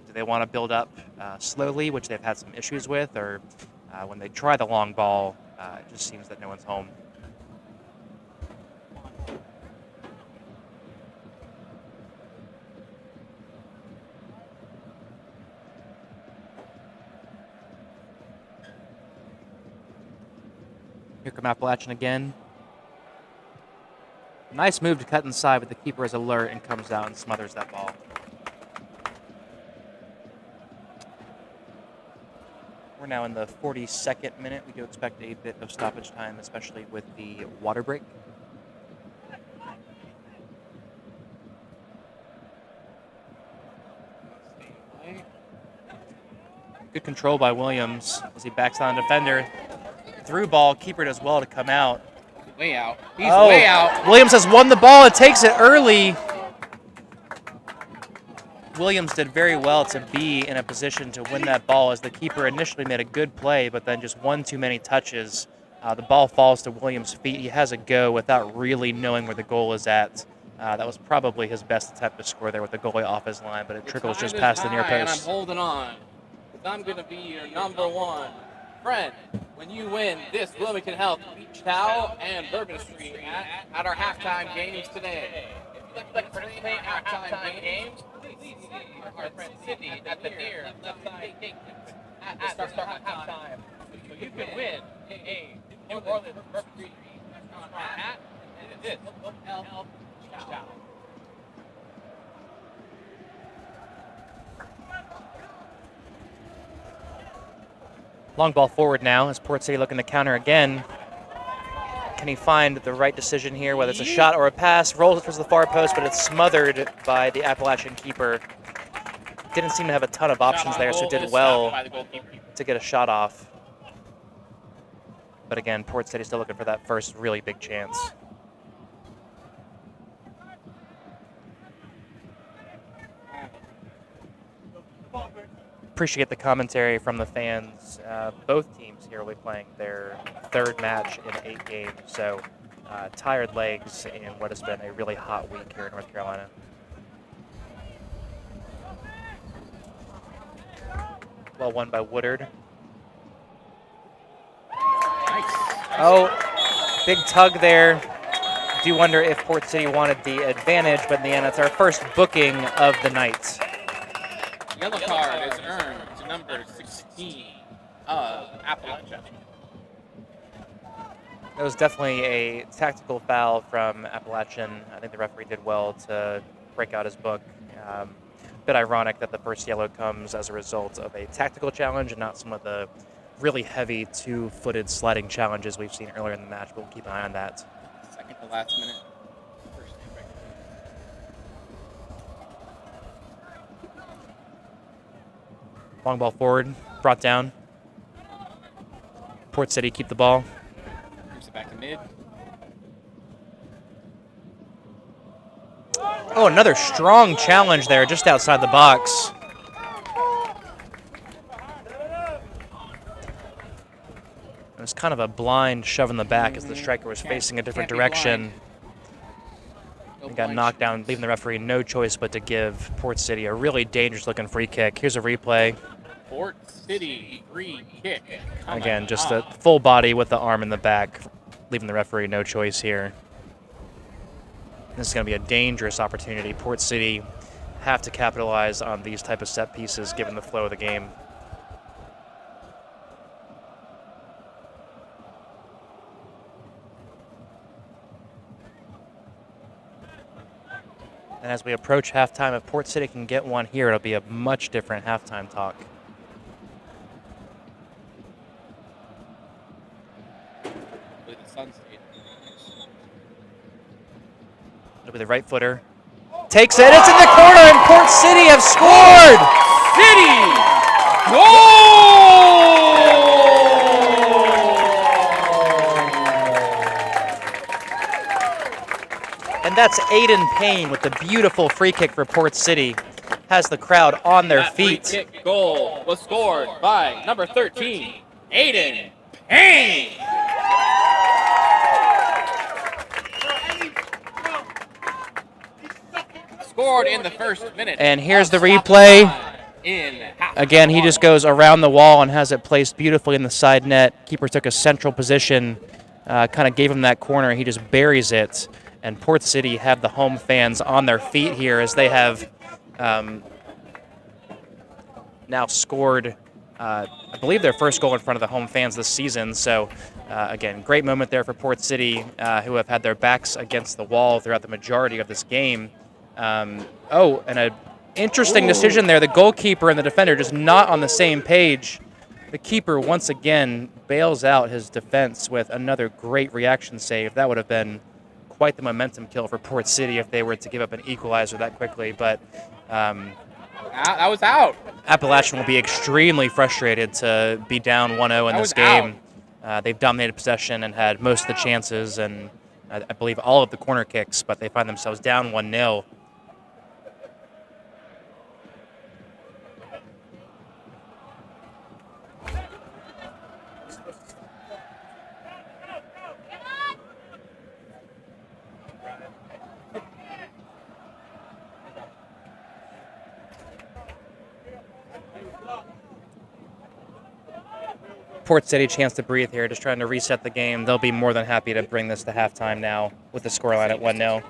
do they want to build up slowly, which they've had some issues with, or when they try the long ball, it just seems that no one's home. Here come Appalachian again. Nice move to cut inside, but the keeper is alert and comes out and smothers that ball. We're now in the 42nd minute. We do expect a bit of stoppage time, especially with the water break. Good control by Williams as he backs down the defender. Through ball, keeper does well to come out. Way out. He's way out. Williams has won the ball. It takes it early. Williams did very well to be in a position to win that ball as the keeper initially made a good play, but then just one too many touches. The ball falls to Williams' feet. He has a go without really knowing where the goal is at. That was probably his best attempt to score there with the goallie off his line, but it trickles just past the near post. And I'm holding on. I'm going to be your number one friend when you win this Wilmington Health Beach Towel and Bourbon Street at our halftime games today. If you'd like to participate in our halftime games, please see our friend Cindy at the near left side gate at the start halftime. So you can win a New Orleans Bourbon Street restaurant hat and this Health Beach Towel. Long ball forward now as Port City looking to counter again. Can he find the right decision here, whether it's a shot or a pass? Rolls it towards the far post, but it's smothered by the Appalachian keeper. Didn't seem to have a ton of options there, so did well to get a shot off. But again, Port City still looking for that first really big chance. Appreciate the commentary from the fans. Both teams here will be playing their third match in 8 games, so tired legs in what has been a really hot week here in North Carolina. Well won by Woodard. Nice. Oh, big tug there. Do wonder if Port City wanted the advantage, but in the end, it's our first booking of the night. Yellow card is earned to number 16 of Appalachian. It was definitely a tactical foul from Appalachian. I think the referee did well to break out his book. A bit ironic that the first yellow comes as a result of a tactical challenge and not some of the really heavy two-footed sliding challenges we've seen earlier in the match, but we'll keep an eye on that. Second to last minute. First break. Long ball forward, brought down. Port City keep the ball. Moves it back to mid. Oh, another strong challenge there just outside the box. It was kind of a blind shove in the back as the striker was facing a different direction. He got knocked down, leaving the referee no choice but to give Port City a really dangerous-looking free kick. Here's a replay. Port City free kick. Again, just a full body with the arm in the back, leaving the referee no choice here. This is going to be a dangerous opportunity. Port City have to capitalize on these type of set pieces given the flow of the game. And as we approach halftime, if Port City can get one here, it'll be a much different halftime talk. It'll be the right footer. Takes it, it's in the corner, and Port City have scored! City! Goal! And that's Aiden Payne with the beautiful free kick for Port City. Has the crowd on their feet. Free kick goal was scored by number 13, Aiden Payne. Scored in the first minute. And here's the replay. Again, he just goes around the wall and has it placed beautifully in the side net. Keeper took a central position, kind of gave him that corner. He just buries it. And Port City have the home fans on their feet here as they have now scored, I believe, their first goal in front of the home fans this season. So, again, great moment there for Port City, who have had their backs against the wall throughout the majority of this game. And an interesting decision there. The goalkeeper and the defender just not on the same page. The keeper once again bails out his defense with another great reaction save. That would have been quite the momentum kill for Port City if they were to give up an equalizer that quickly. But that was out. Appalachian will be extremely frustrated to be down 1-0 in this game. They've dominated possession and had most of the chances and I believe all of the corner kicks, but they find themselves down 1-0. Port City chance to breathe here, just trying to reset the game. They'll be more than happy to bring this to halftime now with the scoreline at 1-0.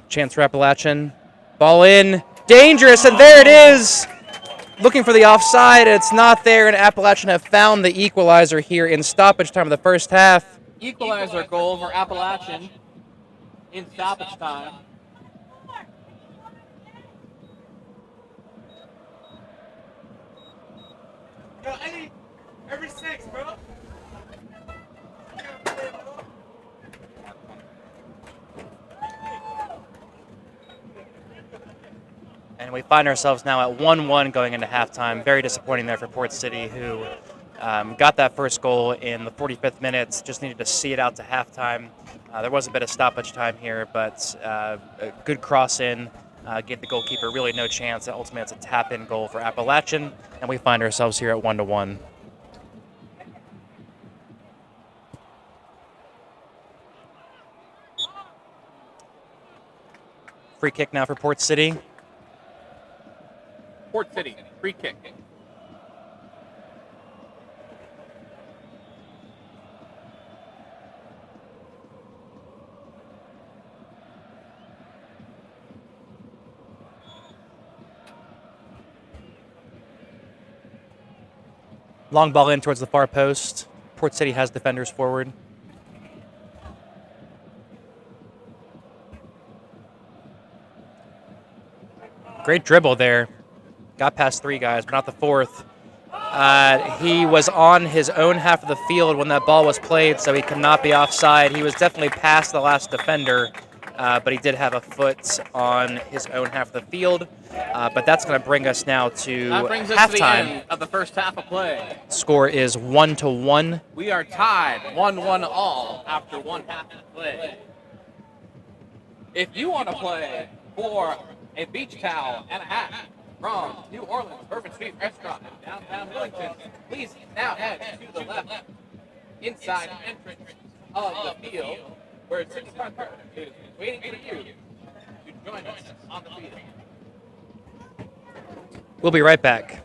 Chance for Appalachian. Ball in. Dangerous, and there it is. Looking for the offside, it's not there, and Appalachian have found the equalizer here in stoppage time of the first half. Equalizer goal for Appalachian in stoppage time. Every six, bro. And we find ourselves now at 1-1 going into halftime. Very disappointing there for Port City, who got that first goal in the 45th minute. Just needed to see it out to halftime. There was a bit of stoppage time here, but a good cross in gave the goalkeeper really no chance. Ultimately, it's a tap-in goal for Appalachian, and we find ourselves here at 1-1. Free kick now for Port City. Port City, free kick. Long ball in towards the far post. Port City has defenders forward. Great dribble there. Got past three guys, but not the fourth. He was on his own half of the field when that ball was played, so he could not be offside. He was definitely past the last defender, but he did have a foot on his own half of the field. But that's going to bring us now to That brings us to the halftime. end of the first half of play. Score is 1-1. We are tied 1-1 all after one half of play. If you want to play for a beach towel and a hat from New Orleans Bourbon Street Restaurant in downtown Wellington, please now head to the left inside entrance of the field where City Parker is waiting for you to join us on the field. We'll be right back.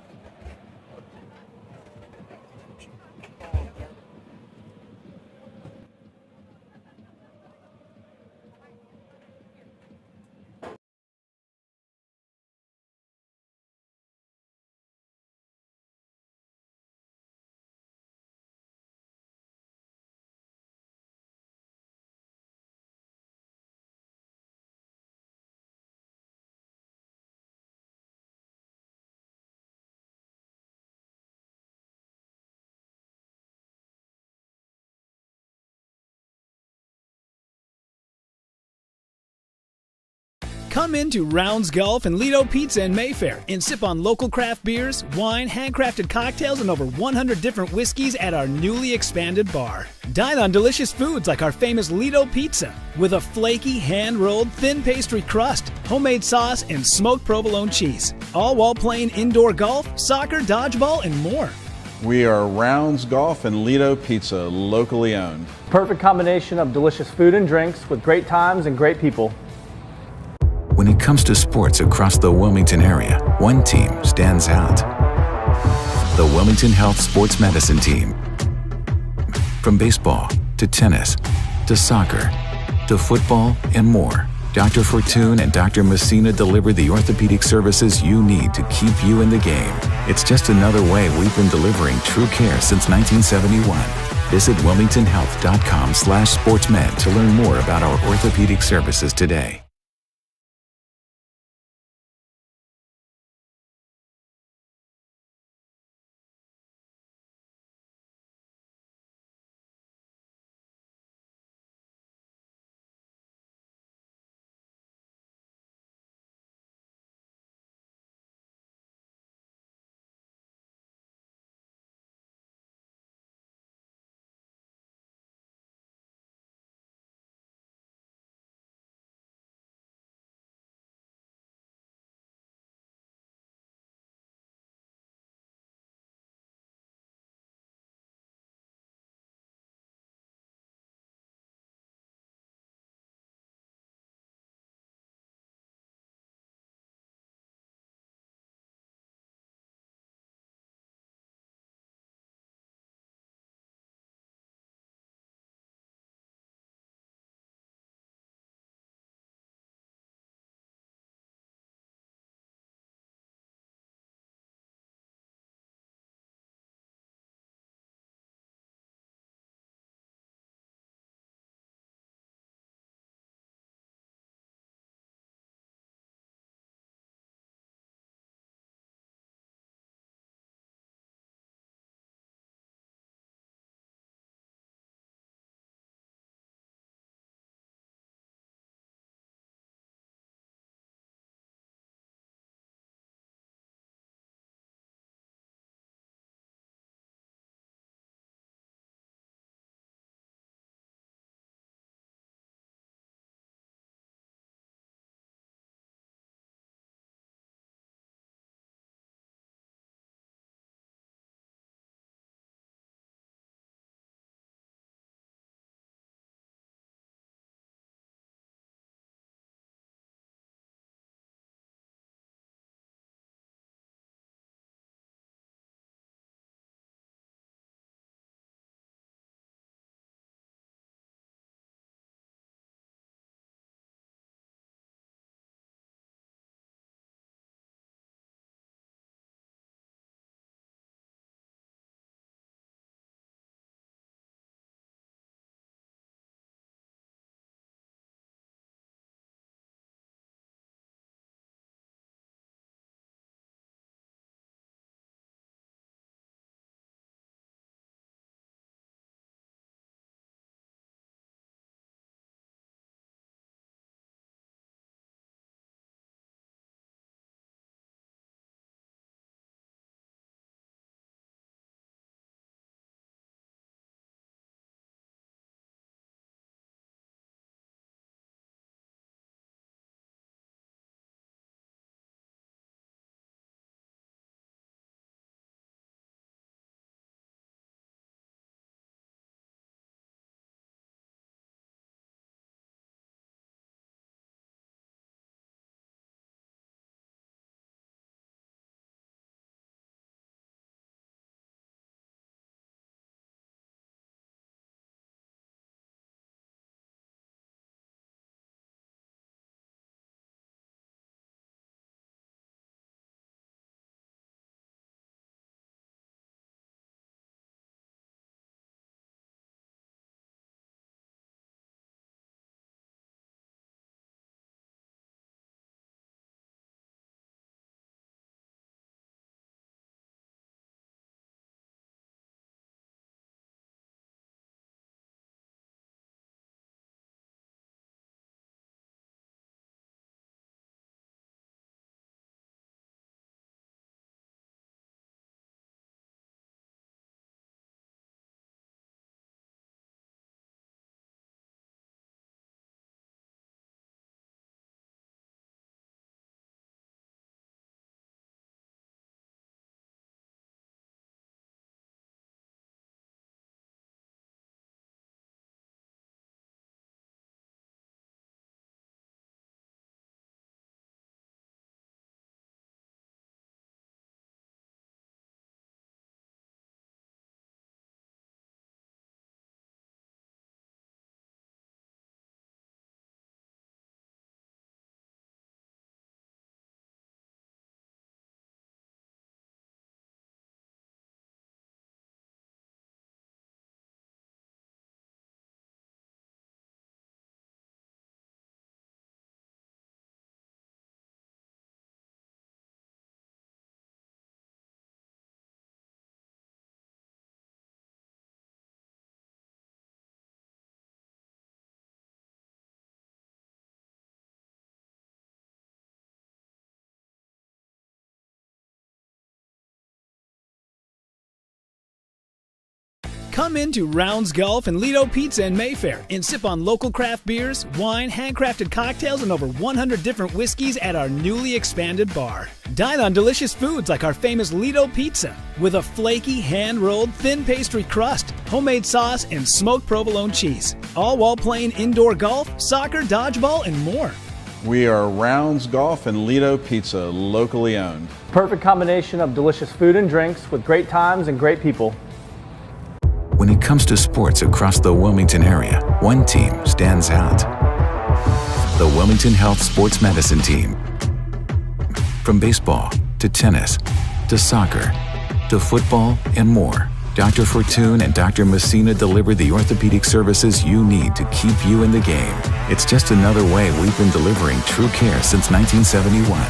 Come into Rounds Golf and Lido Pizza in Mayfair and sip on local craft beers, wine, handcrafted cocktails, and over 100 different whiskeys at our newly expanded bar. Dine on delicious foods like our famous Lido Pizza with a flaky, hand-rolled, thin pastry crust, homemade sauce, and smoked provolone cheese. All while playing indoor golf, soccer, dodgeball, and more. We are Rounds Golf and Lido Pizza, locally owned. Perfect combination of delicious food and drinks with great times and great people. When it comes to sports across the Wilmington area, one team stands out. The Wilmington Health Sports Medicine Team. From baseball to tennis to soccer to football and more, Dr. Fortune and Dr. Messina deliver the orthopedic services you need to keep you in the game. It's just another way we've been delivering true care since 1971. Visit wilmingtonhealth.com/sportsmed to learn more about our orthopedic services today. Come into Rounds Golf and Lido Pizza in Mayfair and sip on local craft beers, wine, handcrafted cocktails, and over 100 different whiskeys at our newly expanded bar. Dine on delicious foods like our famous Lido Pizza with a flaky, hand-rolled, thin pastry crust, homemade sauce, and smoked provolone cheese. All while playing indoor golf, soccer, dodgeball, and more. We are Rounds Golf and Lido Pizza, locally owned. Perfect combination of delicious food and drinks with great times and great people. When it comes to sports across the Wilmington area, one team stands out. The Wilmington Health Sports Medicine Team. From baseball to tennis to soccer to football and more, Dr. Fortune and Dr. Messina deliver the orthopedic services you need to keep you in the game. It's just another way we've been delivering true care since 1971.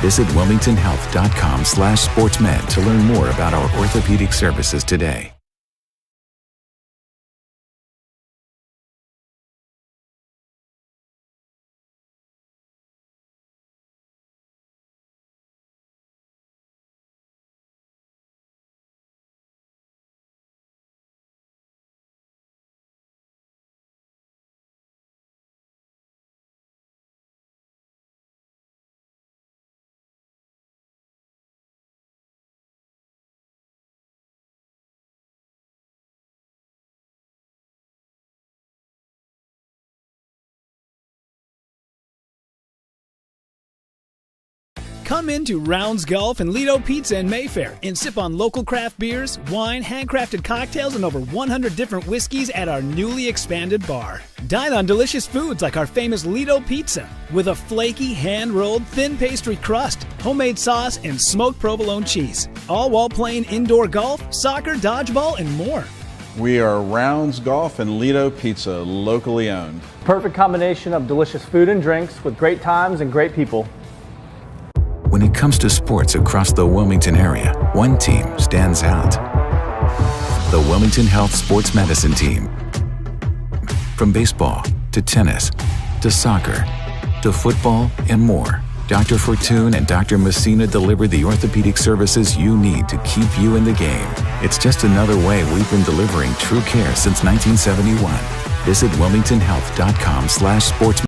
Visit wilmingtonhealth.com/sportsmed to learn more about our orthopedic services today. Come into Rounds Golf and Lido Pizza in Mayfair and sip on local craft beers, wine, handcrafted cocktails, and over 100 different whiskeys at our newly expanded bar. Dine on delicious foods like our famous Lido Pizza with a flaky, hand-rolled, thin pastry crust, homemade sauce, and smoked provolone cheese. All while playing indoor golf, soccer, dodgeball, and more. We are Rounds Golf and Lido Pizza, locally owned. Perfect combination of delicious food and drinks with great times and great people. When it comes to sports across the Wilmington area, one team stands out. The Wilmington Health Sports Medicine Team. From baseball to tennis to soccer to football and more, Dr. Fortune and Dr. Messina deliver the orthopedic services you need to keep you in the game. It's just another way we've been delivering true care since 1971. Visit wilmingtonhealth.com/sportsmed.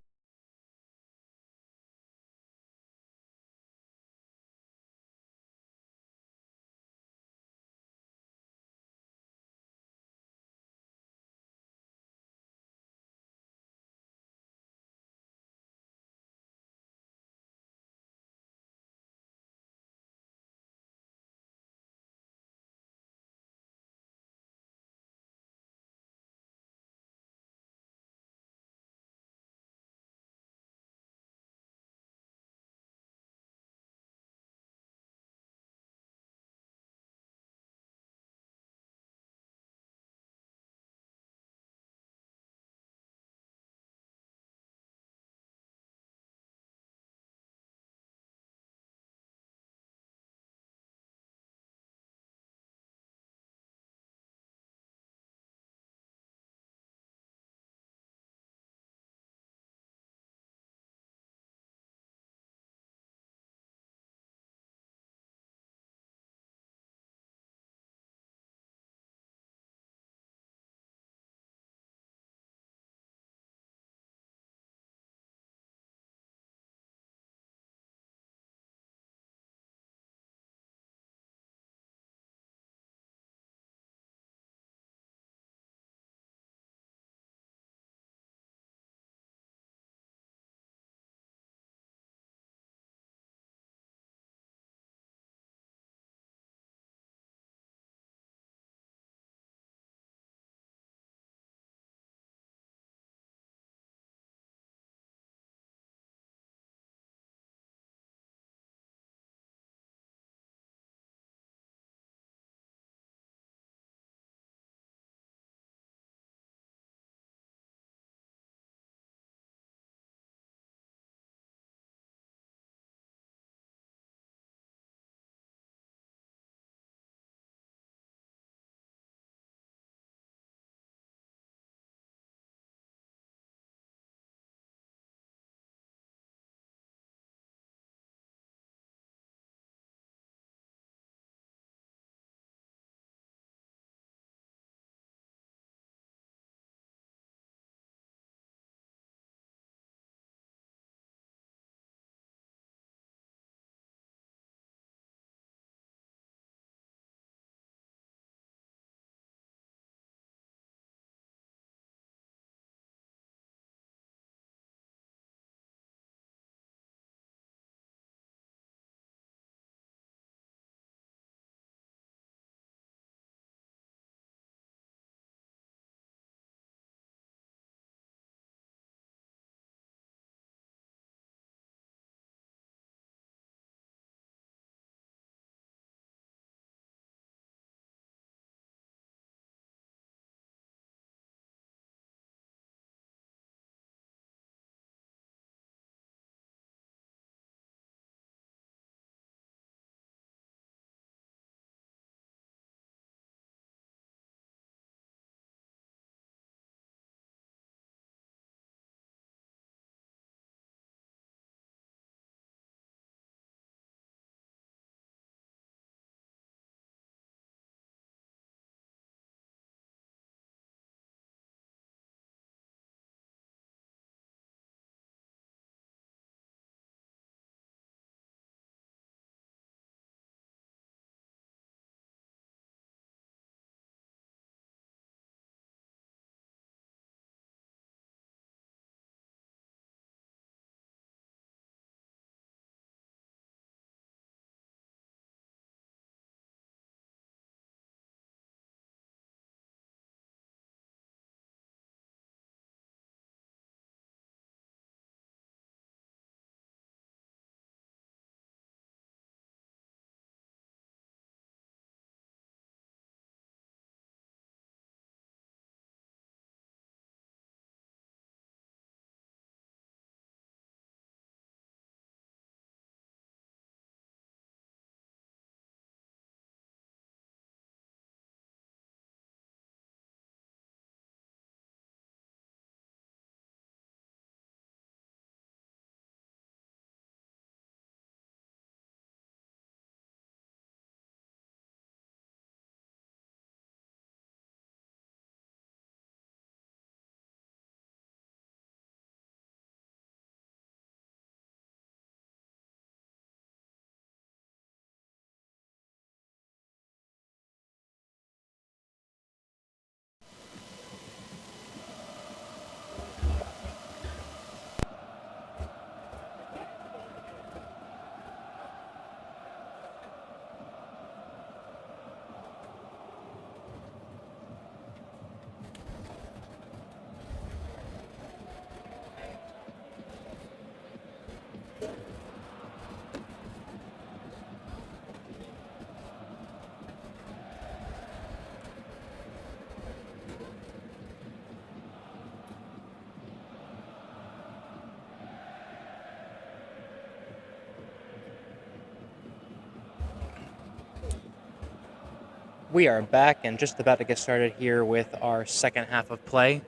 We are back and just about to get started here with our second half of play. It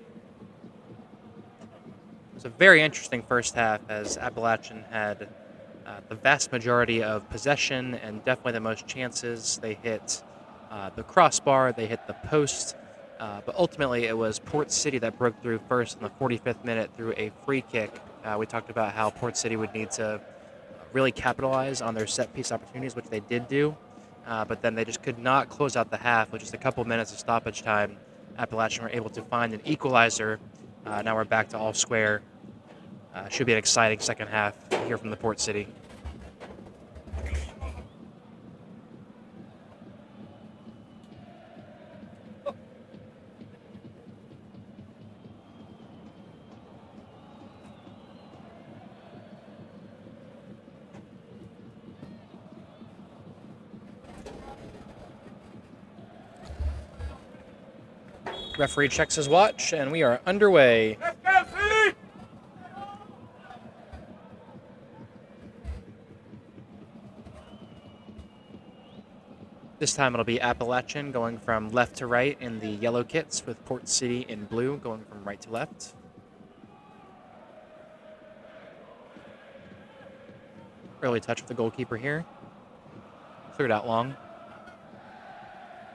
was a very interesting first half as Appalachian had the vast majority of possession and definitely the most chances. They hit the crossbar, they hit the post, but ultimately it was Port City that broke through first in the 45th minute through a free kick. We talked about how Port City would need to really capitalize on their set-piece opportunities, which they did do. But then they just could not close out the half with just a couple minutes of stoppage time. Appalachian were able to find an equalizer. Now we're back to all square. Should be an exciting second half here from the Port City. Referee checks his watch, and we are underway. This time it'll be Appalachian going from left to right in the yellow kits with Port City in blue going from right to left. Early touch with the goalkeeper here. Cleared out long.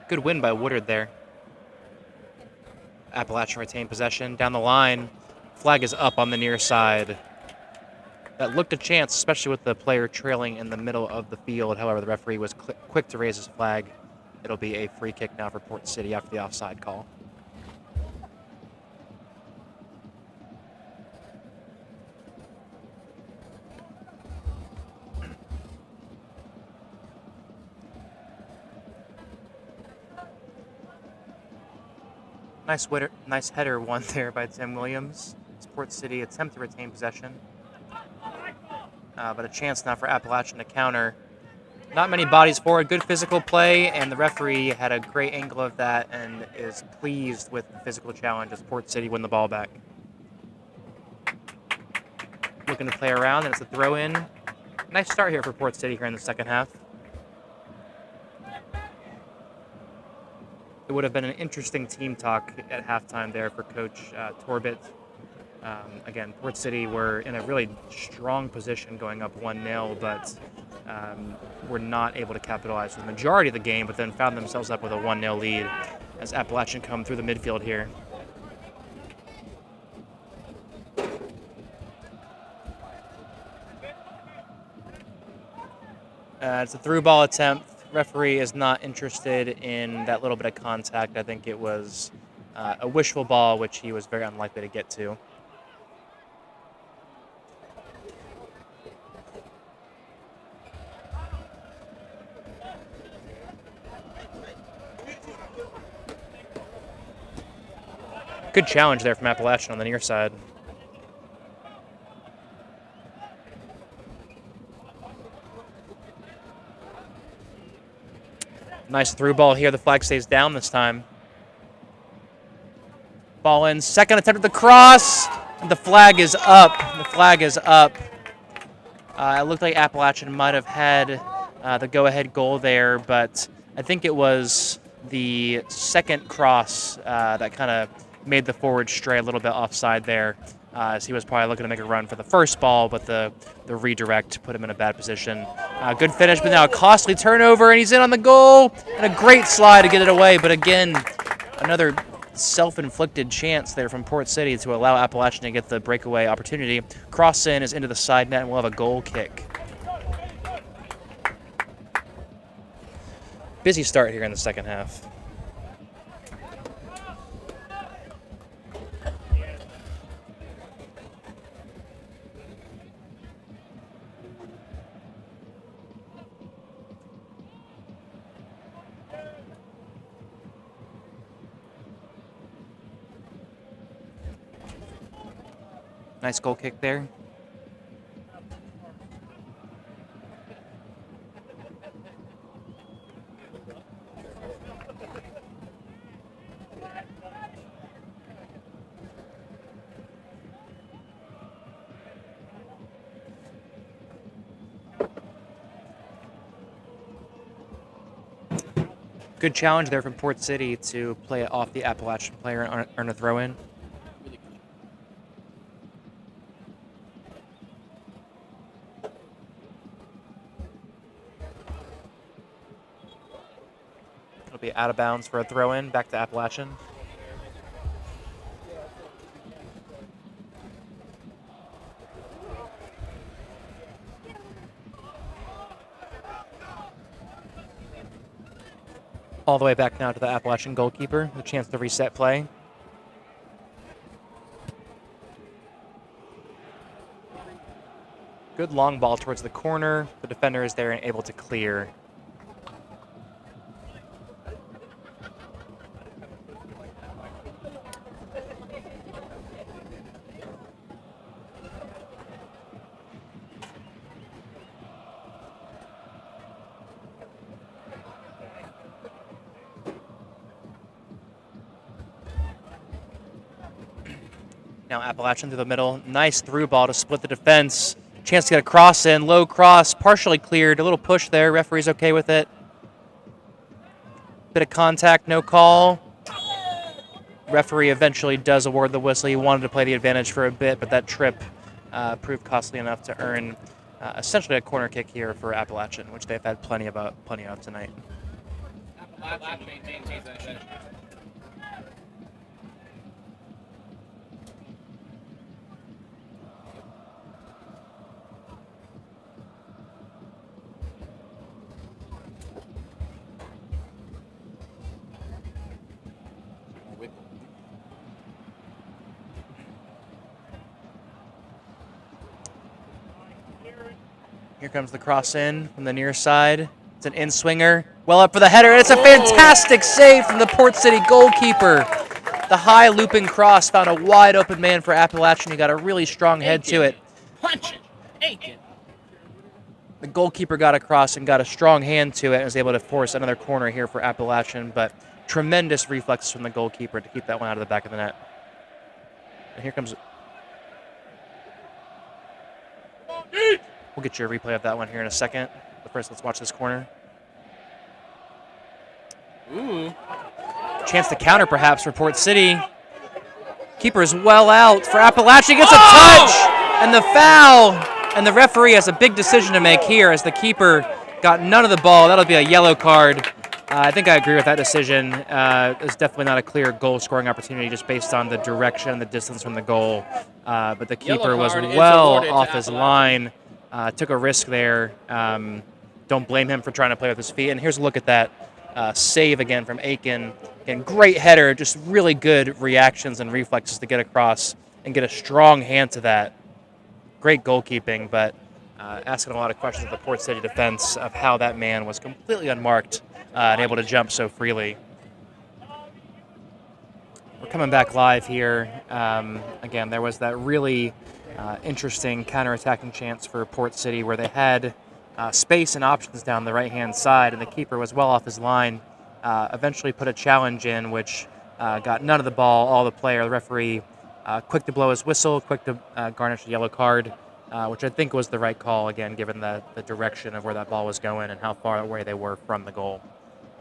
Good win by Woodard there. Appalachian retained possession. Down the line, flag is up on the near side. That looked a chance, especially with the player trailing in the middle of the field. However, the referee was quick to raise his flag. It'll be a free kick now for Port City after the offside call. Nice header won there by Tim Williams. Port City attempt to retain possession. But a chance now for Appalachian to counter. Not many bodies forward, good physical play, and the referee had a great angle of that and is pleased with the physical challenge as Port City win the ball back. Looking to play around, and it's a throw-in. Nice start here for Port City here in the second half. It would have been an interesting team talk at halftime there for Coach Torbett. Again, Port City were in a really strong position going up 1-0, but were not able to capitalize for the majority of the game, but then found themselves up with a 1-0 lead as Appalachian come through the midfield here. It's a through ball attempt. Referee is not interested in that little bit of contact. I think it was a wishful ball, which he was very unlikely to get to. Good challenge there from Appalachian on the near side. Nice through ball here. The flag stays down this time. Ball in. Second attempt at the cross. The flag is up. The flag is up. It looked like Appalachian might have had the go-ahead goal there, but I think it was the second cross that kind of made the forward stray a little bit offside there, as he was probably looking to make a run for the first ball, but the redirect put him in a bad position. Good finish, but now a costly turnover, and he's in on the goal, and a great slide to get it away, but again, another self-inflicted chance there from Port City to allow Appalachian to get the breakaway opportunity. Cross in is into the side net, and we'll have a goal kick. Busy start here in the second half. Nice goal kick there. Good challenge there from Port City to play it off the Appalachian player and earn a throw-in. Really good. It'll be out of bounds for a throw-in, back to Appalachian. All the way back now to the Appalachian goalkeeper, the chance to reset play. Good long ball towards the corner. The defender is there and able to clear. Now Appalachian through the middle. Nice through ball to split the defense. Chance to get a cross in. Low cross, partially cleared. A little push there. Referee's okay with it. Bit of contact, no call. Referee eventually does award the whistle. He wanted to play the advantage for a bit, but that trip proved costly enough to earn essentially a corner kick here for Appalachian, which they've had plenty of tonight. Appalachian maintains possession. Here comes the cross in from the near side. It's an in-swinger. Well up for the header. It's a fantastic save from the Port City goalkeeper. The high looping cross found a wide open man for Appalachian. He got a really strong head to it. Punch it. Aiken. The goalkeeper got across and got a strong hand to it and was able to force another corner here for Appalachian, but tremendous reflexes from the goalkeeper to keep that one out of the back of the net. And here comes... We'll get you a replay of that one here in a second. But first, let's watch this corner. Ooh. Chance to counter, perhaps, for Port City. Keeper is well out for Appalachian. Gets a touch and the foul. And the referee has a big decision to make here as the keeper got none of the ball. That'll be a yellow card. I think I agree with that decision. It's definitely not a clear goal-scoring opportunity just based on the direction and the distance from the goal. But the keeper was well off his line. Took a risk there. Don't blame him for trying to play with his feet. And here's a look at that save again from Aiken. Again, great header, just really good reactions and reflexes to get across and get a strong hand to that. Great goalkeeping, but asking a lot of questions of the Port City defense of how that man was completely unmarked and able to jump so freely. We're coming back live here. Again, there was that really interesting counter-attacking chance for Port City where they had space and options down the right-hand side, and the keeper was well off his line. Eventually put a challenge in, which got none of the ball, all the player. The referee quick to blow his whistle, quick to garnish a yellow card, which I think was the right call, again, given the direction of where that ball was going and how far away they were from the goal.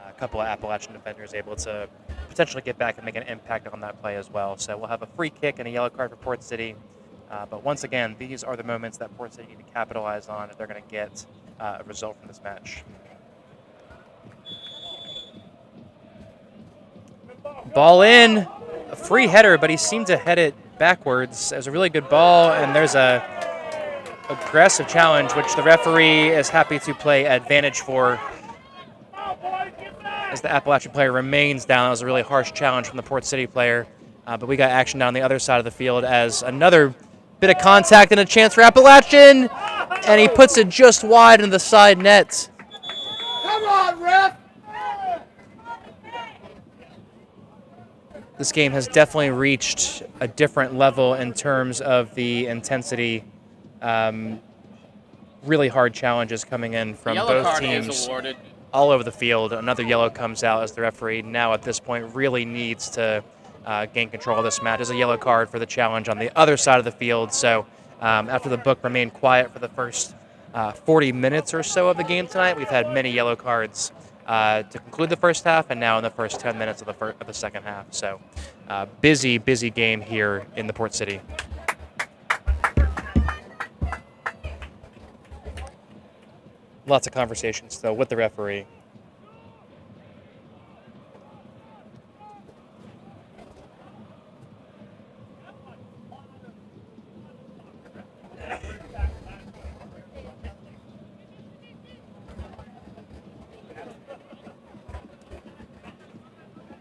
A couple of Appalachian defenders able to potentially get back and make an impact on that play as well. So we'll have a free kick and a yellow card for Port City. But once again, these are the moments that Port City need to capitalize on if they're going to get a result from this match. Ball in, a free header, but he seemed to head it backwards. It was a really good ball, and there's a aggressive challenge, which the referee is happy to play advantage for as the Appalachian player remains down. It was a really harsh challenge from the Port City player, but we got action down the other side of the field as another bit of contact and a chance for Appalachian, and he puts it just wide into the side net. Come on, ref! This game has definitely reached a different level in terms of the intensity. Really hard challenges coming in from both teams all over the field. Another yellow comes out as the referee now at this point really needs to gain control of this match. There's a yellow card for the challenge on the other side of the field. So after the book remained quiet for the first 40 minutes or so of the game tonight, we've had many yellow cards to conclude the first half, and now in the first 10 minutes of the second half. So busy game here in the Port City. Lots of conversations, though, with the referee.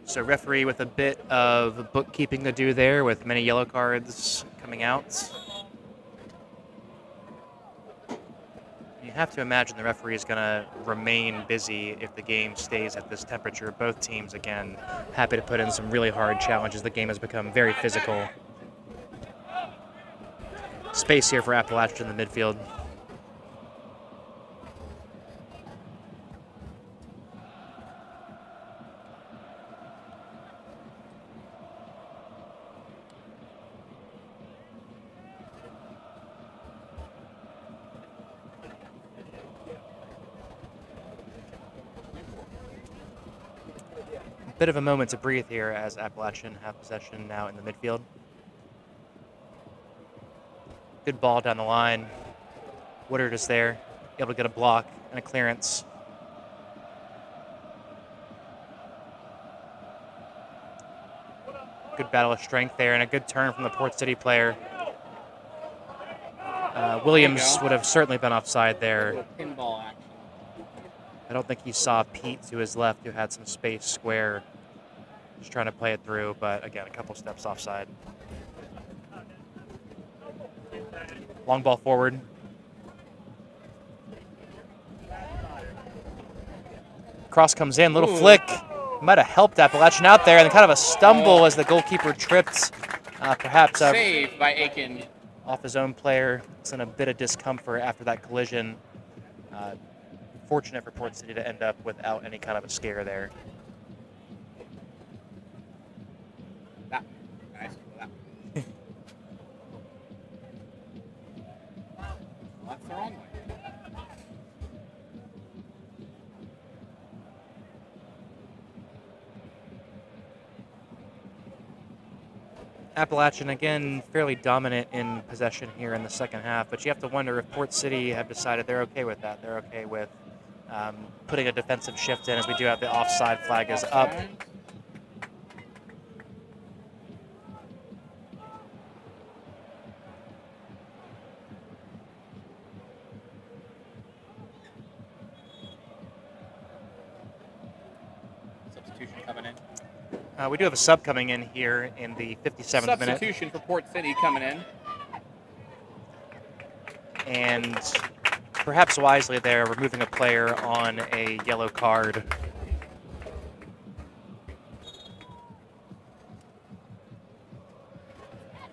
So referee with a bit of bookkeeping to do there, with many yellow cards coming out. You have to imagine the referee is going to remain busy if the game stays at this temperature. Both teams, again, happy to put in some really hard challenges. The game has become very physical. Space here for Appalachian in the midfield. Bit of a moment to breathe here as Appalachian have possession now in the midfield. Good ball down the line. Woodard is there, able to get a block and a clearance. Good battle of strength there and a good turn from the Port City player. Williams would have certainly been offside there. Pinball action. I don't think he saw Pete to his left, who had some space square. Just trying to play it through, but again, a couple steps offside. Long ball forward. Cross comes in, little flick. Might have helped Appalachian out there, and kind of a stumble as the goalkeeper tripped. Perhaps Saved by Aiken. Off his own player. It's in a bit of discomfort after that collision. Fortunate for Port City to end up without any kind of a scare there. That's the wrong way. Appalachian, again, fairly dominant in possession here in the second half, but you have to wonder if Port City have decided they're okay with that. They're okay with putting a defensive shift in, as we do have the offside flag is up. Substitution coming in. We do have a sub coming in here in the 57th minute. Substitution for Port City coming in. And perhaps wisely there, removing a player on a yellow card.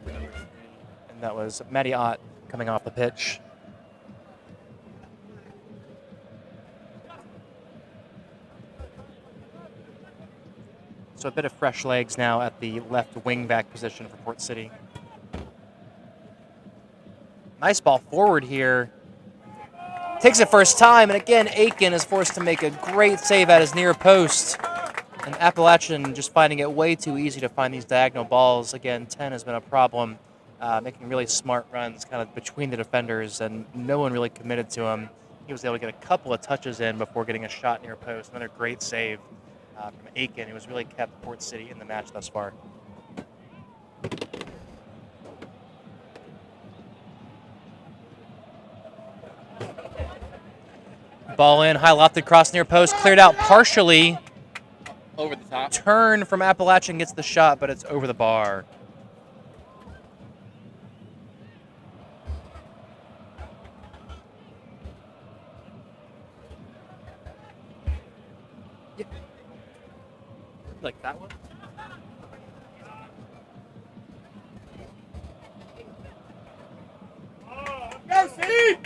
And that was Matty Ott coming off the pitch. So a bit of fresh legs now at the left wing back position for Port City. Nice ball forward here. Takes it first time, and again, Aiken is forced to make a great save at his near post. And Appalachian just finding it way too easy to find these diagonal balls. Again, 10 has been a problem, making really smart runs kind of between the defenders, and no one really committed to him. He was able to get a couple of touches in before getting a shot near post. Another great save from Aiken, who has really kept Port City in the match thus far. Ball in, high lofted cross near post, cleared out partially. Over the top. Turn from Appalachian gets the shot, but it's over the bar. Yeah. Like that one? Go, City!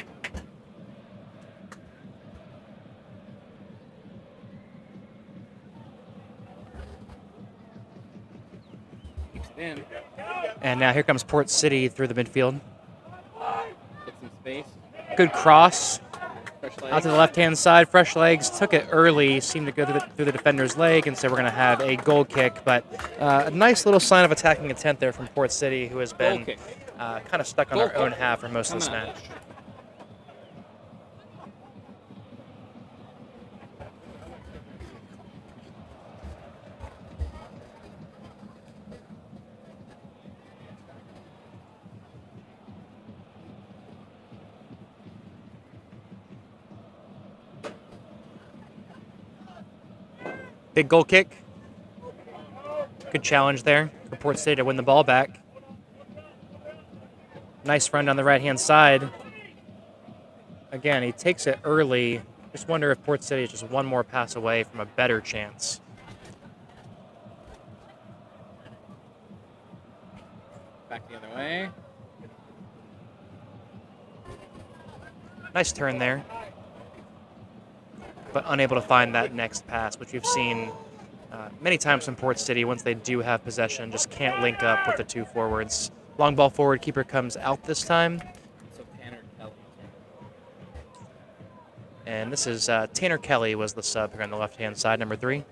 In. And now here comes Port City through the midfield. Get some space. Good cross. Out to the left-hand side, fresh legs, took it early, seemed to go through the defender's leg, and so we're going to have a goal kick. But a nice little sign of attacking intent there from Port City, who has been kind of stuck on our own half for most of this match. Big goal kick. Good challenge there for Port City to win the ball back. Nice run down the right-hand side. Again, he takes it early. Just wonder if Port City is just one more pass away from a better chance. Back the other way. Nice turn there, but unable to find that next pass, which we've seen many times from Port City. Once they do have possession, just can't link up with the two forwards. Long ball forward, keeper comes out this time. And this is Tanner Kelly was the sub here on the left-hand side, number 3.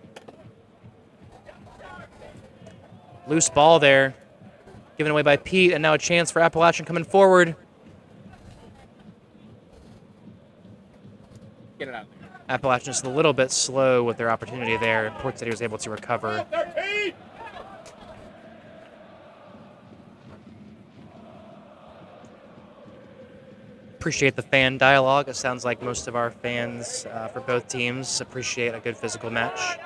Loose ball there, given away by Pete, and now a chance for Appalachian coming forward. Get it out. Appalachian just a little bit slow with their opportunity there. Port City was able to recover. Appreciate the fan dialogue. It sounds like most of our fans for both teams appreciate a good physical match.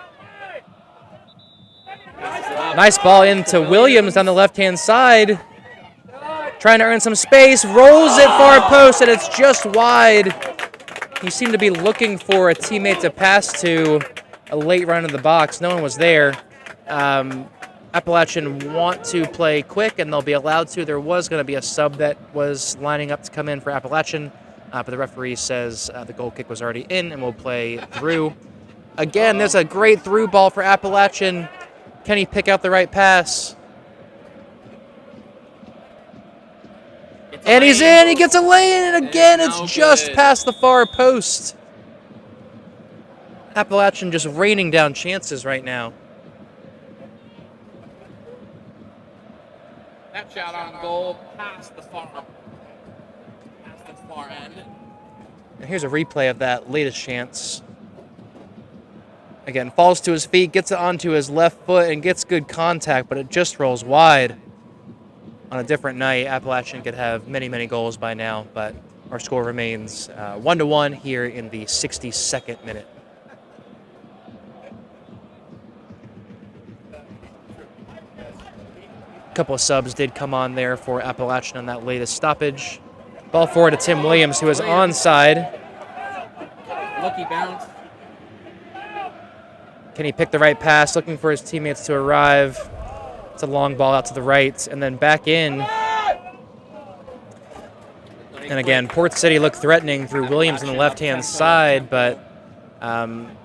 Nice ball into Williams down the left-hand side. Trying to earn some space. Rolls it far post, and it's just wide. He seemed to be looking for a teammate to pass to a late run in the box. No one was there. Appalachian want to play quick, and they'll be allowed to. There was going to be a sub that was lining up to come in for Appalachian, but the referee says the goal kick was already in and will play through. Again, there's a great through ball for Appalachian. Can he pick out the right pass? And he's in. He gets a lane, and again, it's just past the far post. Appalachian just raining down chances right now. That shot on goal past the far end. And here's a replay of that latest chance. Again, falls to his feet, gets it onto his left foot, and gets good contact, but it just rolls wide. On a different night, Appalachian could have many, many goals by now, but our score remains 1-1 here in the 62nd minute. A couple of subs did come on there for Appalachian on that latest stoppage. Ball forward to Tim Williams, who is onside. Lucky bounce. Can he pick the right pass? Looking for his teammates to arrive. It's a long ball out to the right, and then back in. And again, Port City looked threatening through Williams on the left-hand side, but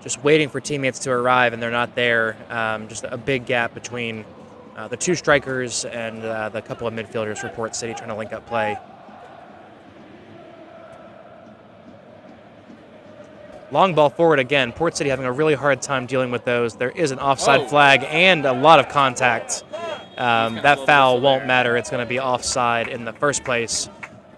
just waiting for teammates to arrive, and they're not there. Just a big gap between the two strikers and the couple of midfielders for Port City trying to link up play. Long ball forward again. Port City having a really hard time dealing with those. There is an offside flag and a lot of contact. That foul won't matter. It's going to be offside in the first place.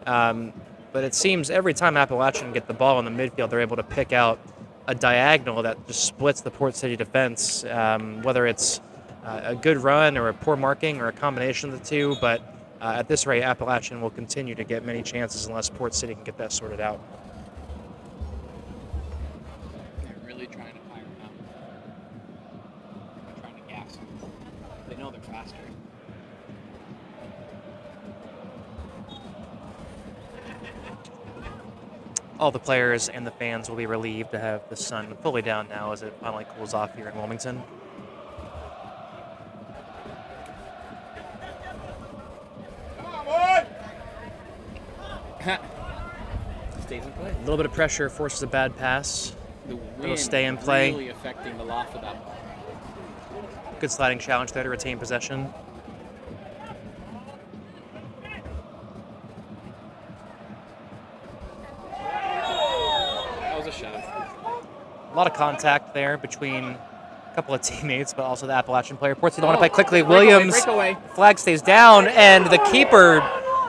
But it seems every time Appalachian get the ball in the midfield, they're able to pick out a diagonal that just splits the Port City defense, whether it's a good run or a poor marking or a combination of the two. But at this rate, Appalachian will continue to get many chances unless Port City can get that sorted out. Trying to fire them out. They're trying to gas them. They know they're faster. All the players and the fans will be relieved to have the sun fully down now as it finally cools off here in Wilmington. Stays in play. A little bit of pressure forces a bad pass. The It'll stay in play. Really affecting the loft of that ball. Good sliding challenge there to retain possession. A lot of contact there between a couple of teammates, but also the Appalachian player. Port City don't want to play quickly. Williams, flag stays down, and the keeper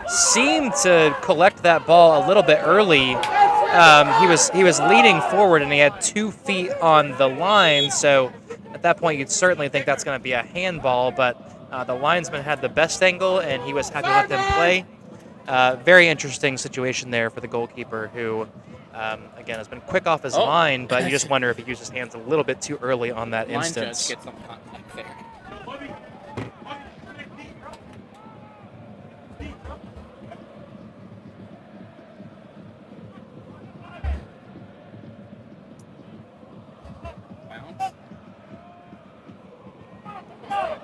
seemed to collect that ball a little bit early. He was leaning forward, and he had 2 feet on the line, so at that point you'd certainly think that's going to be a handball, but the linesman had the best angle, and he was happy to let them play. Very interesting situation there for the goalkeeper, who, again, has been quick off his line, but you just wonder if he used his hands a little bit too early on that instance. Line judge gets some contact there.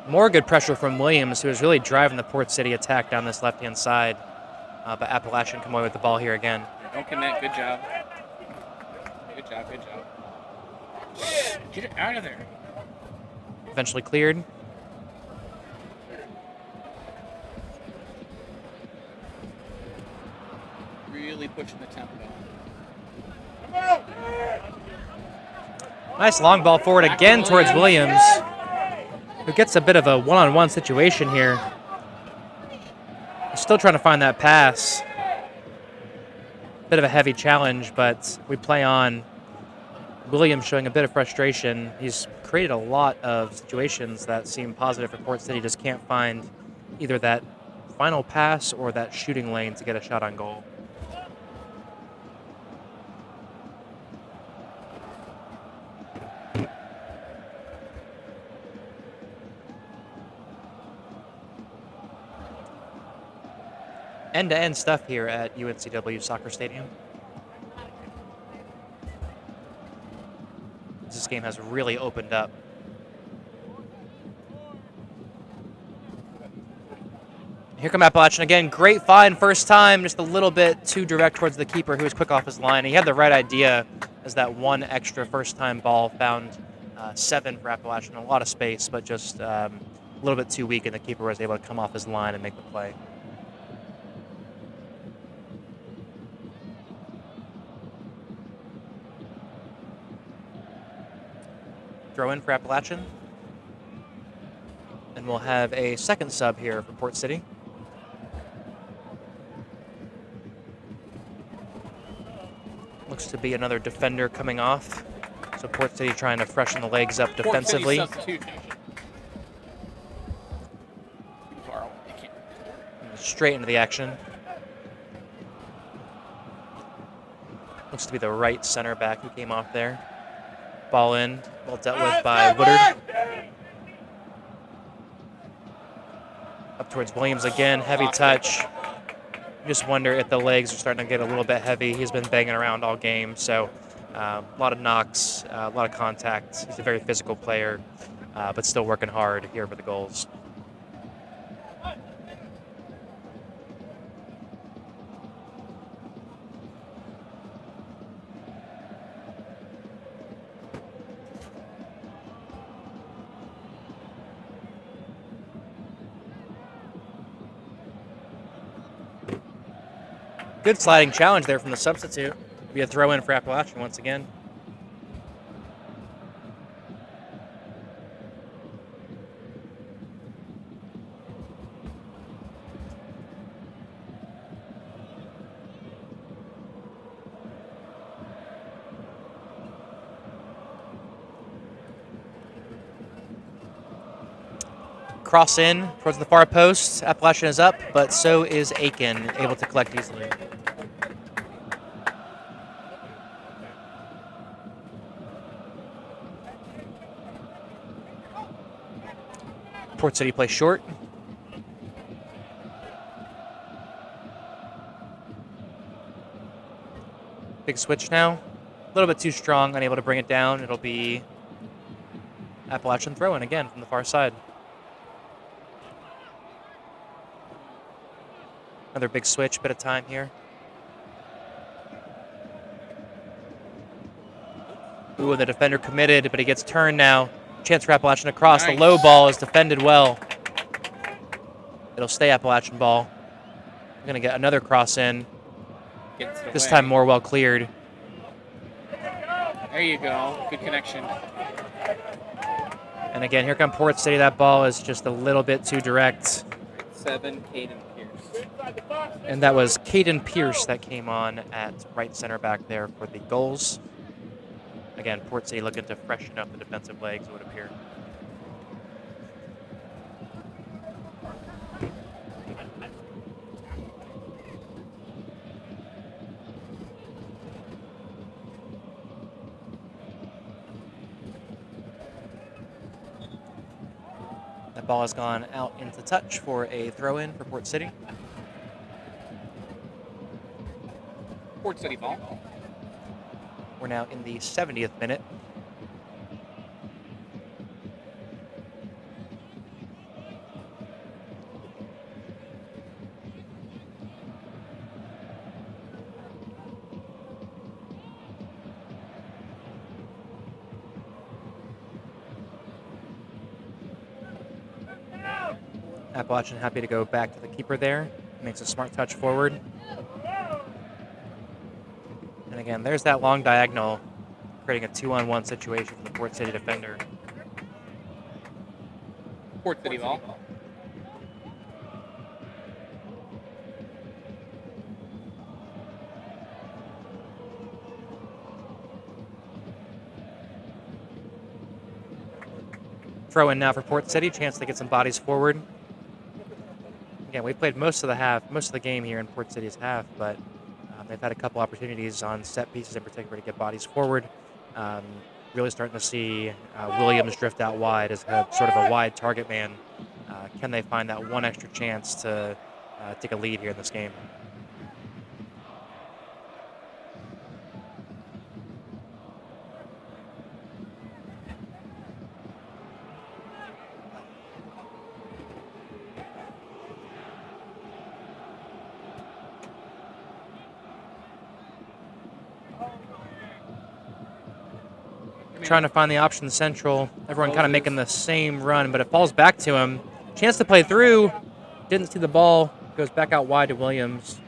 More good pressure from Williams, who is really driving the Port City attack down this left-hand side. But Appalachian come away with the ball here again. Don't commit. Good job. Good job. Good job. Get it out of there. Eventually cleared. Really pushing the tempo. Nice long ball forward again towards Williams, who gets a bit of a one-on-one situation here. He's still trying to find that pass. Bit of a heavy challenge, but we play on. Williams showing a bit of frustration. He's created a lot of situations that seem positive for Port City, just can't find either that final pass or that shooting lane to get a shot on goal. End-to-end stuff here at UNCW Soccer Stadium. This game has really opened up. Here come Appalachian again. Great find first time, just a little bit too direct towards the keeper, who was quick off his line. He had the right idea as that one extra first-time ball found 7 for Appalachian. A lot of space, but just a little bit too weak, and the keeper was able to come off his line and make the play. Throw in for Appalachian. And we'll have a second sub here for Port City. Looks to be another defender coming off. So Port City trying to freshen the legs up defensively. Straight into the action. Looks to be the right center back who came off there. Ball in, well dealt with by Woodard. Up towards Williams again, heavy touch. You just wonder if the legs are starting to get a little bit heavy. He's been banging around all game, so a lot of knocks, a lot of contact. He's a very physical player, but still working hard here for the goals. Good sliding challenge there from the substitute. Be a throw in for Appalachian once again. Cross in towards the far post. Appalachian is up, but so is Aiken, able to collect easily. Port City plays short. Big switch now. A little bit too strong, unable to bring it down. It'll be Appalachian throw-in again from the far side. Another big switch, bit of time here. Ooh, and the defender committed, but he gets turned now. Chance for Appalachian across. Nice. The low ball is defended well. It'll stay Appalachian ball. We're going to get another cross in. This time more well cleared. There you go. Good connection. And again, here come Port City. That ball is just a little bit too direct. 7, Caden Pierce. And that was Caden Pierce that came on at right center back there for the goals. Again, Port City looking to freshen up the defensive legs, it would appear. That ball has gone out into touch for a throw-in for Port City. Port City ball. We're now in the 70th minute. Appalachian happy to go back to the keeper there. Makes a smart touch forward. And again, there's that long diagonal, creating a 2-on-1 situation for the Port City defender. Port City ball. Throw in now for Port City, chance to get some bodies forward. Again, we played most of the game here in Port City's half, but they've had a couple opportunities on set pieces in particular to get bodies forward. Really starting to see Williams drift out wide as sort of a wide target man. Can they find that one extra chance to take a lead here in this game? Trying to find the option central. Everyone kind of making the same run, but it falls back to him. Chance to play through. Didn't see the ball. Goes back out wide to Williams.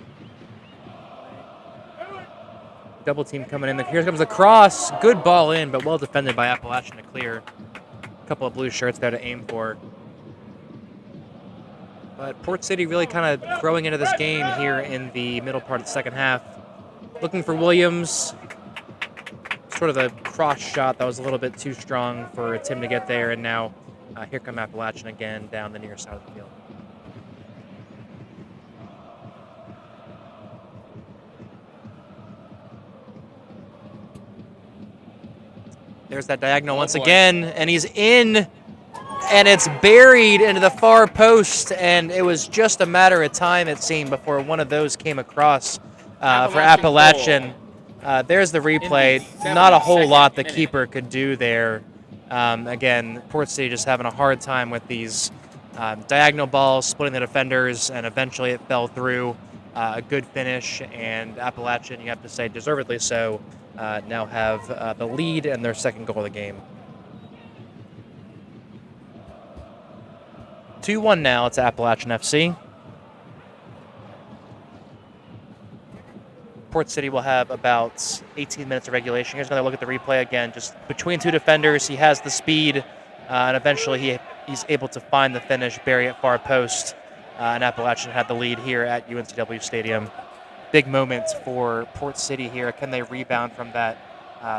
Double team coming in. Here comes the cross. Good ball in, but well defended by Appalachian to clear. A couple of blue shirts there to aim for. But Port City really kind of growing into this game here in the middle part of the second half. Looking for Williams. Sort of a cross shot that was a little bit too strong for Tim to get there, and now here come Appalachian again down the near side of the field. There's that diagonal once again, and he's in, and it's buried into the far post, and it was just a matter of time, it seemed, before one of those came across for Appalachian. There's the replay. Not a whole lot the keeper could do there. Again, Port City just having a hard time with these diagonal balls, splitting the defenders, and eventually it fell through. A good finish, and Appalachian, you have to say deservedly so, now have the lead and their second goal of the game. 2-1 now to Appalachian FC. Port City will have about 18 minutes of regulation. Here's another look at the replay again. Just between two defenders, he has the speed, and eventually he's able to find the finish, bury it far post, and Appalachian had the lead here at UNCW Stadium. Big moments for Port City here. Can they rebound from that?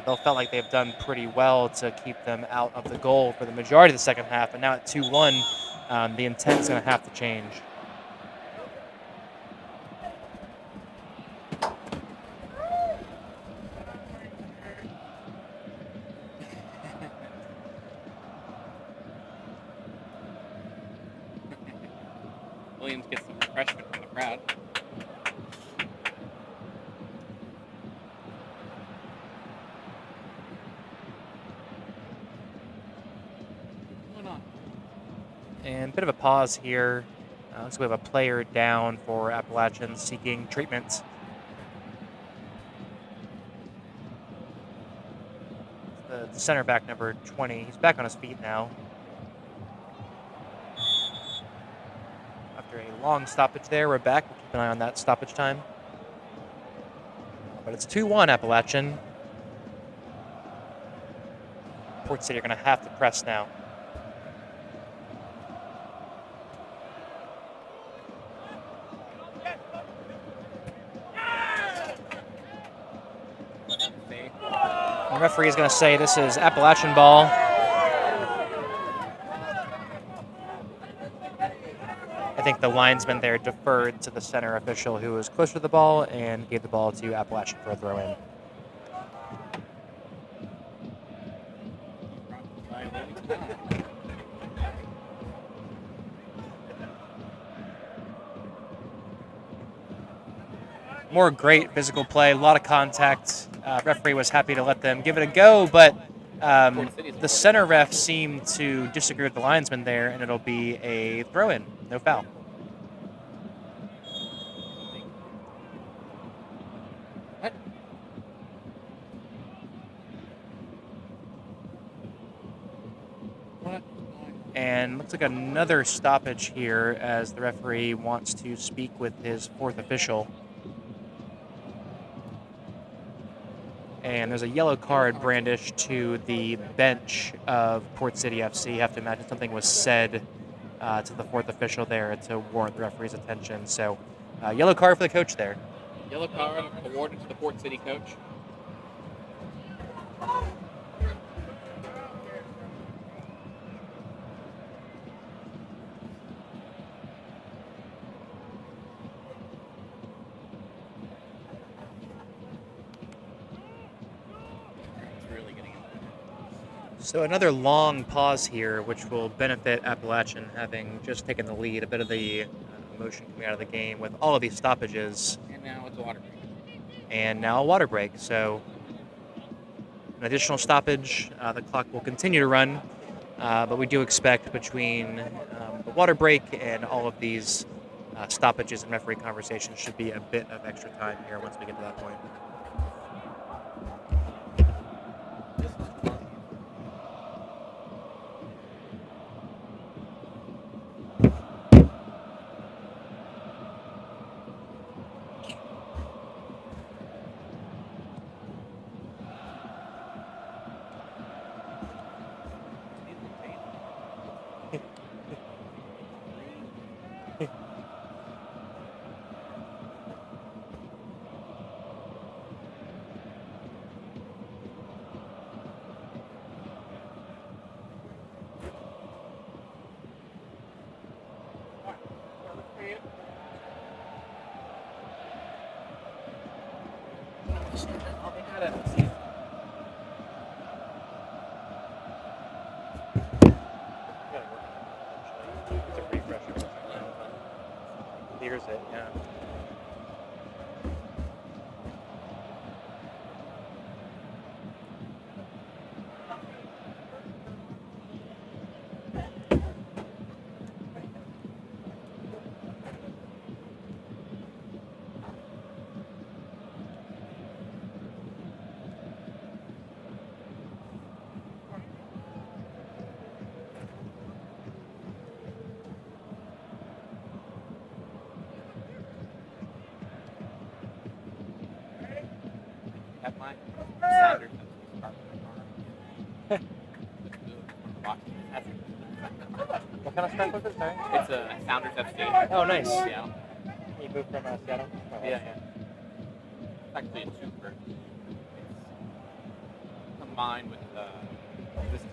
They'll felt like they've done pretty well to keep them out of the goal for the majority of the second half, and now at 2-1, the intent's going to have to change. Williams gets some refreshment from the crowd. What's going on? And a bit of a pause here. So we have a player down for Appalachian seeking treatment. The center back, number 20. He's back on his feet now. After a long stoppage there, we're back. We'll keep an eye on that stoppage time. But it's 2-1 Appalachian. Port City are going to have to press now. The referee is going to say this is Appalachian ball. I think the linesman there deferred to the center official who was closer to the ball and gave the ball to Appalachian for a throw-in. More great physical play, a lot of contact. Referee was happy to let them give it a go, but the center ref seemed to disagree with the linesman there, and it'll be a throw-in, no foul. And looks like another stoppage here as the referee wants to speak with his fourth official. And there's a yellow card brandished to the bench of Port City FC. You have to imagine something was said to the fourth official there to warrant the referee's attention. So, yellow card for the coach there. Yellow card awarded to the Port City coach. So another long pause here, which will benefit Appalachian having just taken the lead. A bit of the emotion coming out of the game with all of these stoppages. And now it's a water break. And now a water break. So an additional stoppage. The clock will continue to run, but we do expect between the water break and all of these stoppages and referee conversations should be a bit of extra time here once we get to that point. Clears it, yeah. Have my Sounders What kind of stuff was it, sorry? It's a Sounders FC. Oh, nice. Yeah. You moved from Seattle? Oh, Yeah. It's actually a super. It's combined with this team.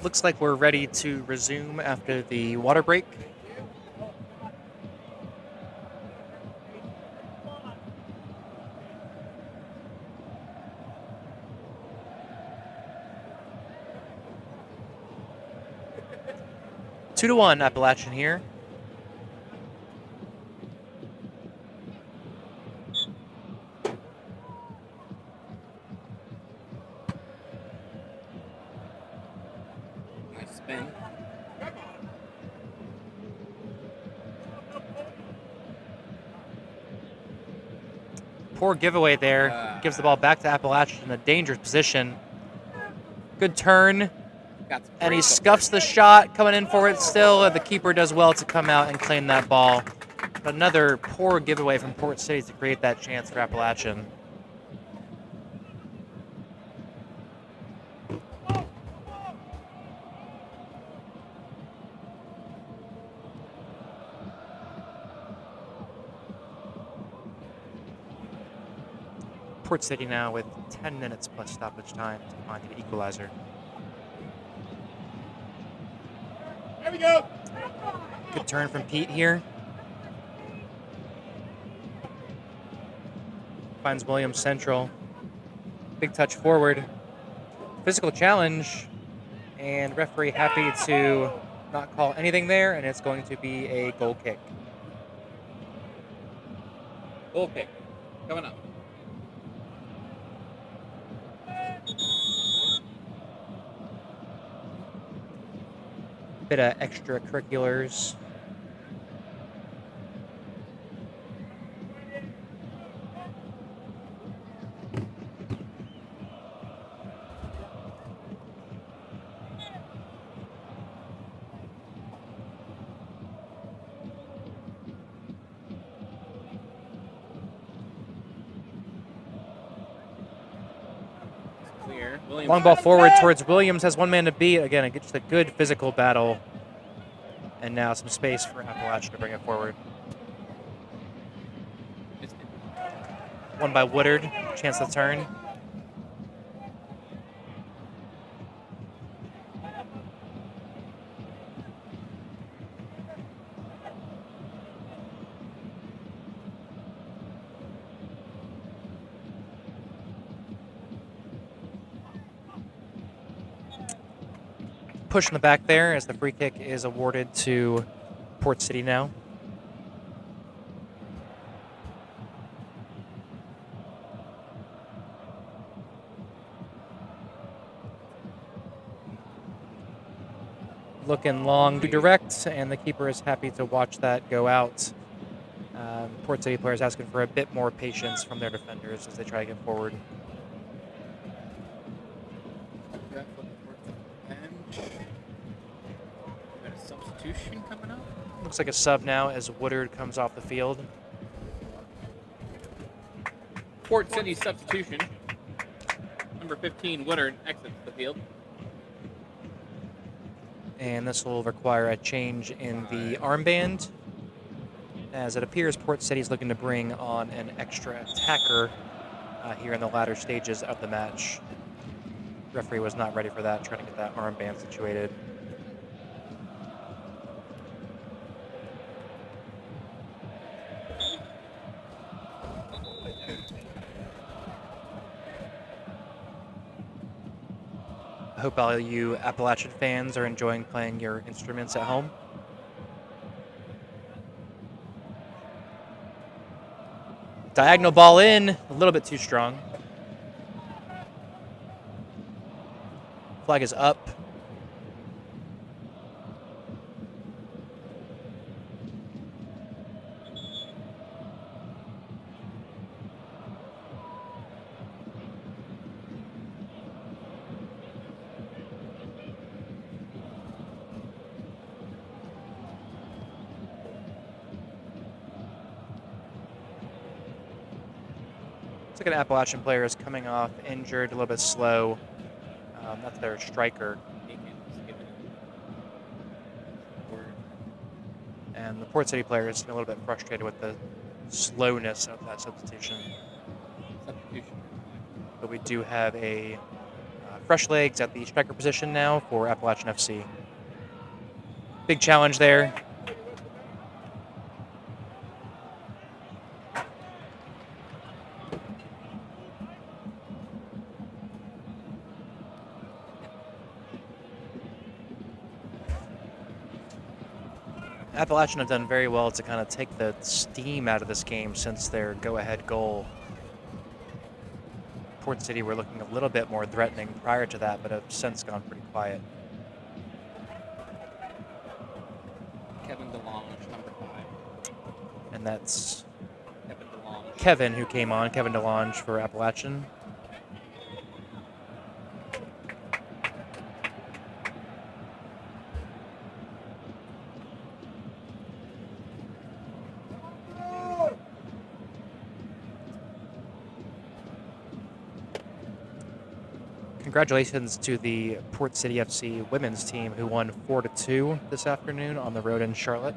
Looks like we're ready to resume after the water break. Two to one Appalachian here. Spin. Poor giveaway there. Gives the ball back to Appalachian in a dangerous position. Good turn. And he scuffs the shot, coming in for it still. And the keeper does well to come out and claim that ball. But another poor giveaway from Port City to create that chance for Appalachian. Port City now with 10 minutes plus stoppage time to find an equalizer. There we go. Good turn from Pete here. Finds Williams central. Big touch forward. Physical challenge. And referee happy to not call anything there, and it's going to be a goal kick. Goal kick. Coming up. Bit of extracurriculars. Clear. Williams. Long ball forward towards Williams, has one man to beat. Again, just a good physical battle. And now some space for Appalachian to bring it forward. One by Woodard, chance to turn. Push in the back there as the free kick is awarded to Port City now. Looking long to direct, and the keeper is happy to watch that go out. Port City players asking for a bit more patience from their defenders as they try to get forward. Substitution coming up. Looks like a sub now as Woodard comes off the field. Port City substitution. Number 15, Woodard, exits the field. And this will require a change in the armband, as it appears Port City is looking to bring on an extra attacker here in the latter stages of the match. Referee was not ready for that, trying to get that armband situated. I hope all you Appalachian fans are enjoying playing your instruments at home. Diagonal ball in, a little bit too strong. Flag is up. Looks like an Appalachian player is coming off injured, a little bit slow. That's their striker. And the Port City player is a little bit frustrated with the slowness of that substitution. But we do have a fresh legs at the striker position now for Appalachian FC. Big challenge there. Appalachian have done very well to kind of take the steam out of this game since their go-ahead goal. Port City were looking a little bit more threatening prior to that, but have since gone pretty quiet. Kevin DeLonge, number 5. And that's Kevin DeLonge. Kevin, who came on, Kevin DeLonge for Appalachian. Congratulations to the Port City FC women's team who won 4-2 this afternoon on the road in Charlotte.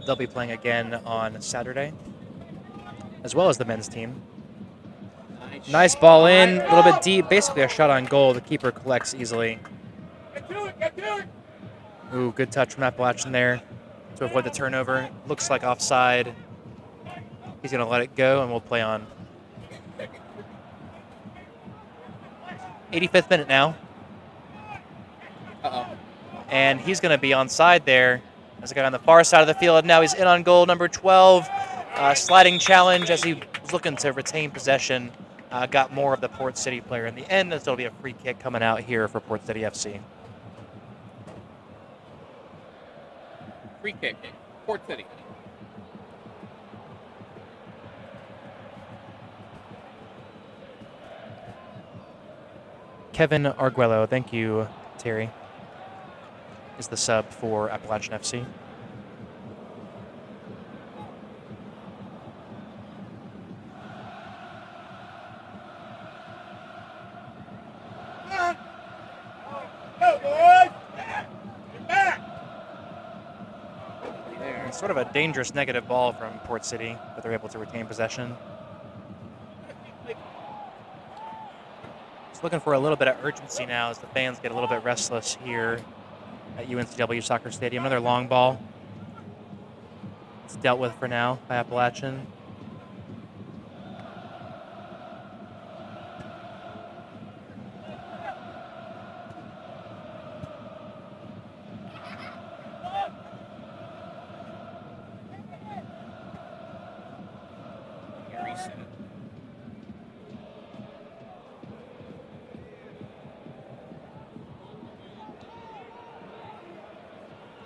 They'll be playing again on Saturday, as well as the men's team. Nice ball in, a little bit deep, basically a shot on goal. The keeper collects easily. Ooh, good touch from Appalachian there to avoid the turnover. Looks like offside. He's going to let it go, and we'll play on. 85th minute now. Uh-oh. And he's going to be onside there as a guy on the far side of the field. Now he's in on goal, number 12. Sliding challenge as he was looking to retain possession. Got more of the Port City player. In the end, there'll be a free kick coming out here for Port City FC. Free kick. Port City. Kevin Arguello, thank you, Terry, is the sub for Appalachian FC. Go, boys! Get back! It's sort of a dangerous negative ball from Port City, but they're able to retain possession. Looking for a little bit of urgency now as the fans get a little bit restless here at UNCW Soccer Stadium. Another long ball. It's dealt with for now by Appalachian.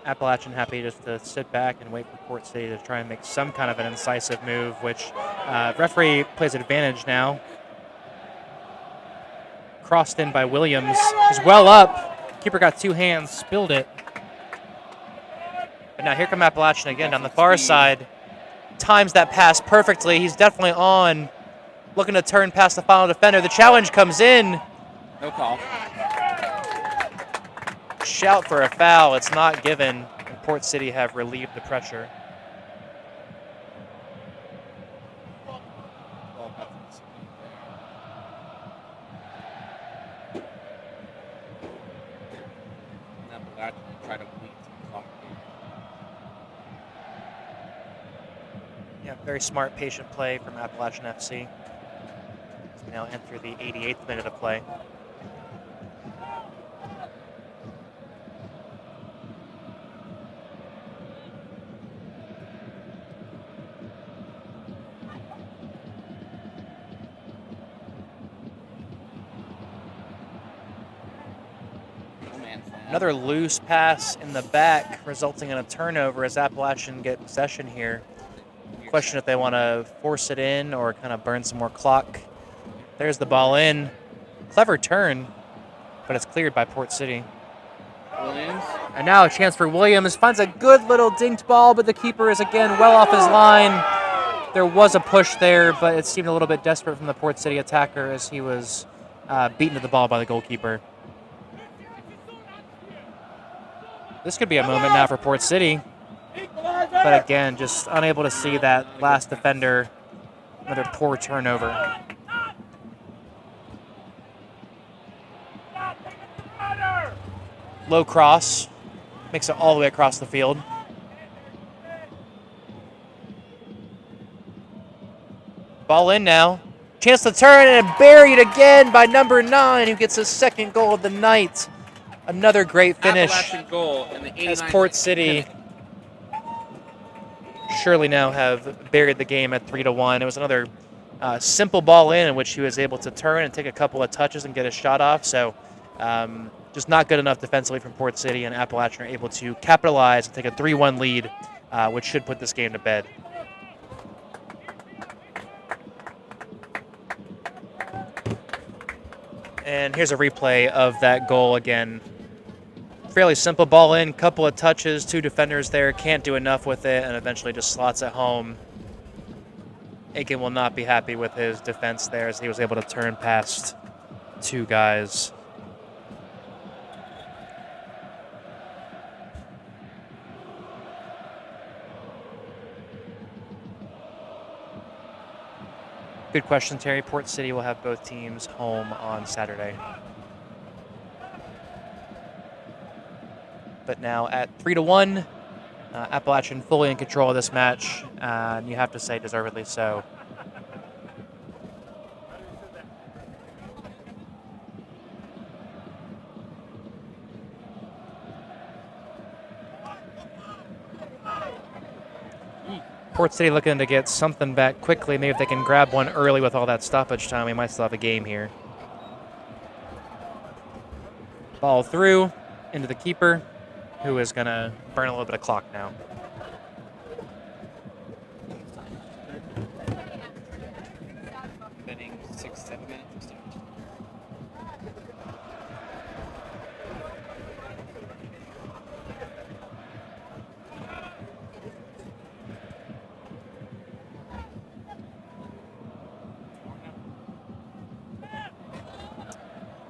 Appalachian happy just to sit back and wait for Port City to try and make some kind of an incisive move, which referee plays advantage now. Crossed in by Williams. He's well up. Keeper got two hands, spilled it. But now here come Appalachian again on the far side. Times that pass perfectly. He's definitely on. Looking to turn past the final defender. The challenge comes in. No call. Shout for a foul. It's not given. And Port City have relieved the pressure. Yeah, very smart, patient play from Appalachian FC. As we now enter the 88th minute of play. Another loose pass in the back, resulting in a turnover as Appalachian get possession here. Question if they want to force it in or kind of burn some more clock. There's the ball in. Clever turn, but it's cleared by Port City. Williams. And now a chance for Williams. Finds a good little dinked ball, but the keeper is again well off his line. There was a push there, but it seemed a little bit desperate from the Port City attacker as he was beaten to the ball by the goalkeeper. This could be a moment now for Port City. But again, just unable to see that last defender. Another poor turnover. Low cross. Makes it all the way across the field. Ball in now. Chance to turn and buried again by number 9, who gets his second goal of the night. Another great finish Goal in the as Port City surely now have buried the game at 3-1. It was another simple ball in which he was able to turn and take a couple of touches and get a shot off. So just not good enough defensively from Port City, and Appalachian are able to capitalize and take a 3-1 lead, which should put this game to bed. And here's a replay of that goal again. Fairly simple ball in, couple of touches, 2 defenders there, can't do enough with it, and eventually just slots it home. Aiken will not be happy with his defense there as he was able to turn past 2 guys. Good question, Terry. Port City will have both teams home on Saturday. But now at 3-1, Appalachian fully in control of this match, and you have to say deservedly so. Port City looking to get something back quickly. Maybe if they can grab one early with all that stoppage time, we might still have a game here. Ball through into the keeper, who is going to burn a little bit of clock now. Spending 6-7 minutes.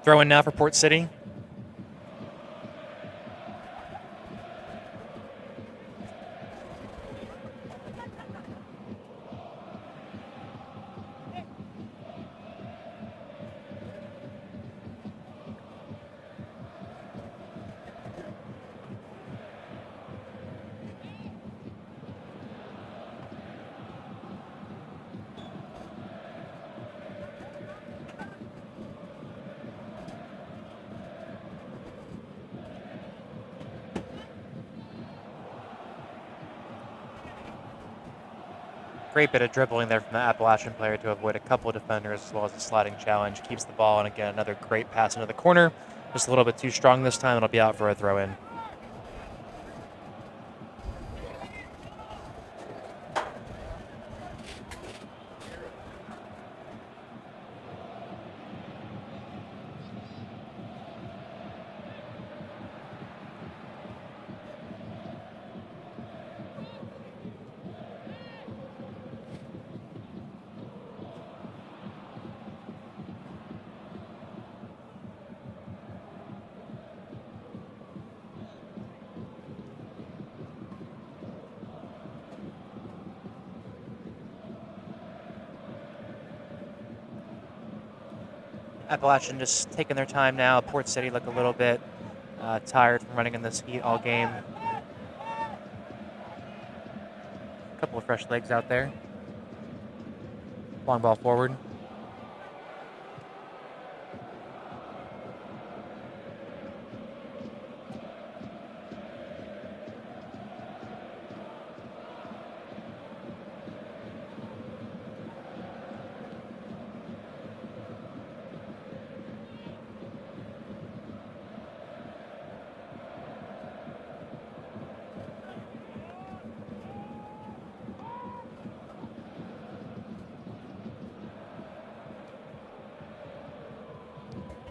Throw in now for Port City. Great bit of dribbling there from the Appalachian player to avoid a couple of defenders as well as a sliding challenge. Keeps the ball, and again, another great pass into the corner. Just a little bit too strong this time. It'll be out for a throw-in. Appalachian just taking their time now. Port City look a little bit tired from running in this heat all game. A couple of fresh legs out there. Long ball forward.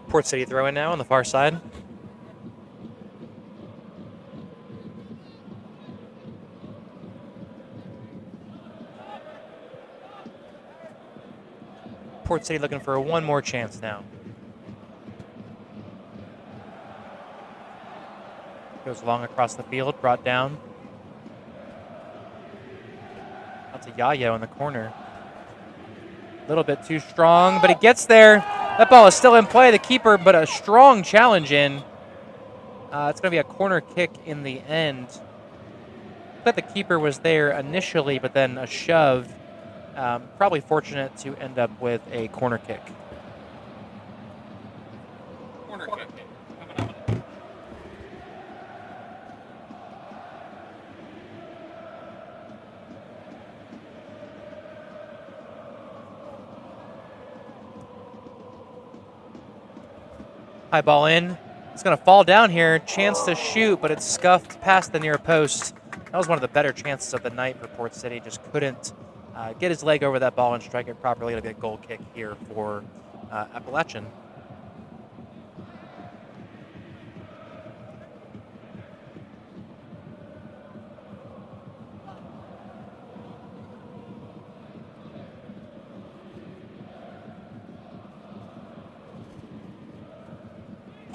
Port City throw in now on the far side. Port City looking for one more chance now. Goes long across the field, brought down. That's a Yayo in the corner. A little bit too strong, but he gets there. That ball is still in play. The keeper, but a strong challenge in. It's going to be a corner kick in the end. I thought the keeper was there initially, but then a shove. Probably fortunate to end up with a corner kick. Corner kick. High ball in. It's going to fall down here. Chance to shoot, but it's scuffed past the near post. That was one of the better chances of the night for Port City. Just couldn't get his leg over that ball and strike it properly. It'll be a goal kick here for Appalachian.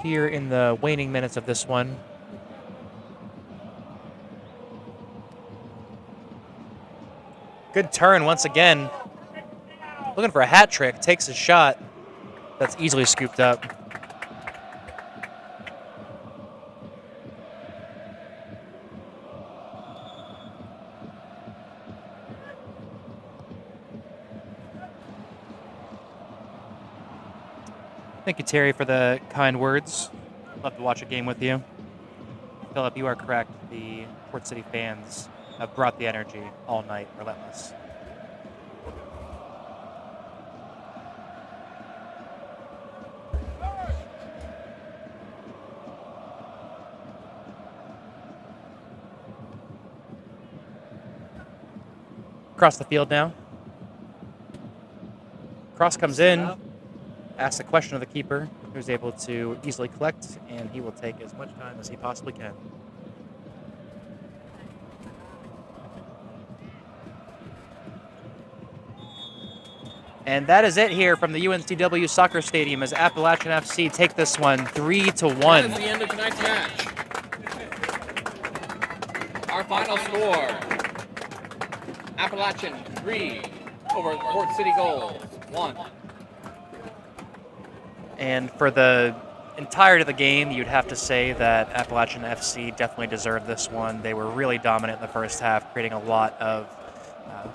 Here in the waning minutes of this one. Good turn once again. Looking for a hat trick, takes a shot. That's easily scooped up. Thank you, Terry, for the kind words. Love to watch a game with you. Philip, you are correct. The Port City fans have brought the energy all night, relentless. Across the field now. Cross comes in. Asks a question of the keeper, who's able to easily collect, and he will take as much time as he possibly can. And that is it here from the UNCW Soccer Stadium as Appalachian FC take this one 3-1. That is the end of tonight's match. Our final score, Appalachian 3 over Port City Goals 1. And for the entirety of the game, you'd have to say that Appalachian FC definitely deserved this one. They were really dominant in the first half, creating a lot of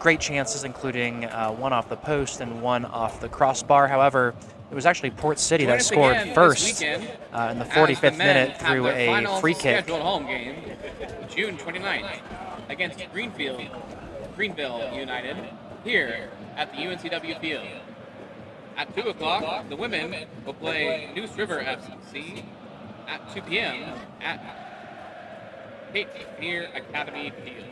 great chances, including one off the post and one off the crossbar. However, it was actually Port City that scored first in the 45th minute through a free kick. Home game, June 29th, against Greenville United, here at the UNCW field. At 2 o'clock, the women will play Neuse River FC at 2 p.m. at Cape Fear Academy Field.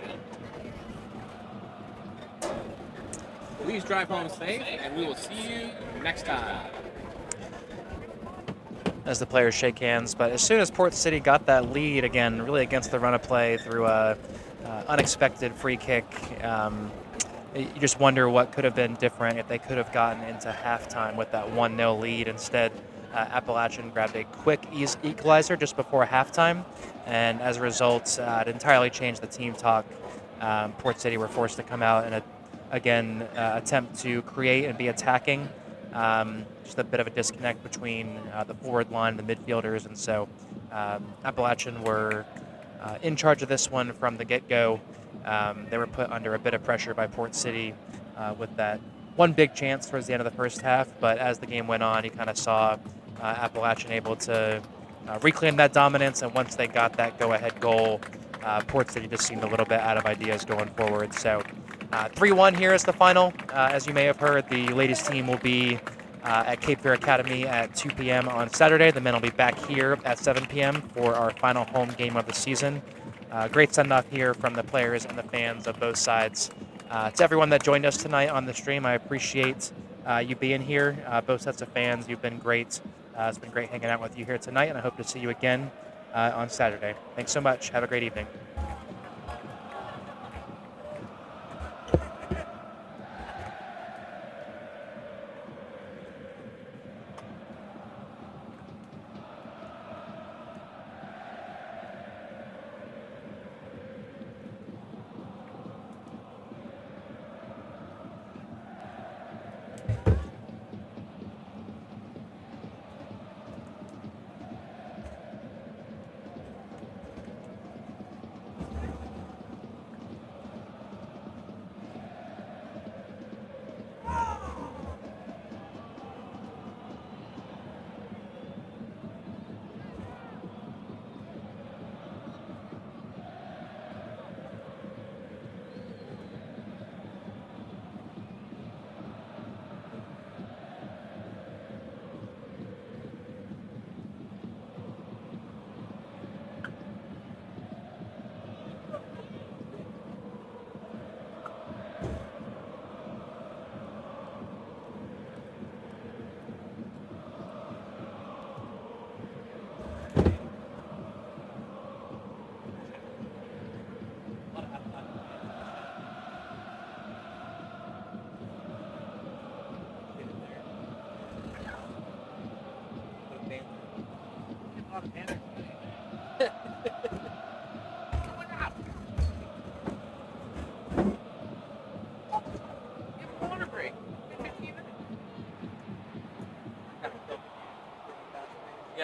Please drive home safe, and we will see you next time. As the players shake hands, but as soon as Port City got that lead, again, really against the run of play through a unexpected free kick, you just wonder what could have been different if they could have gotten into halftime with that 1-0 lead. Instead, Appalachian grabbed a quick equalizer just before halftime, and as a result, it entirely changed the team talk. Port City were forced to come out and again attempt to create and be attacking. Just a bit of a disconnect between the forward line and the midfielders, and so Appalachian were in charge of this one from the get-go. They were put under a bit of pressure by Port City with that one big chance towards the end of the first half, but as the game went on, you kind of saw Appalachian able to reclaim that dominance, and once they got that go-ahead goal, Port City just seemed a little bit out of ideas going forward. So 3-1 here is the final. As you may have heard, the ladies team will be at Cape Fear Academy at 2 p.m. on Saturday. The men will be back here at 7 p.m. for our final home game of the season. Great send-off here from the players and the fans of both sides. To everyone that joined us tonight on the stream, I appreciate you being here. Both sets of fans, you've been great. It's been great hanging out with you here tonight, and I hope to see you again on Saturday. Thanks so much. Have a great evening.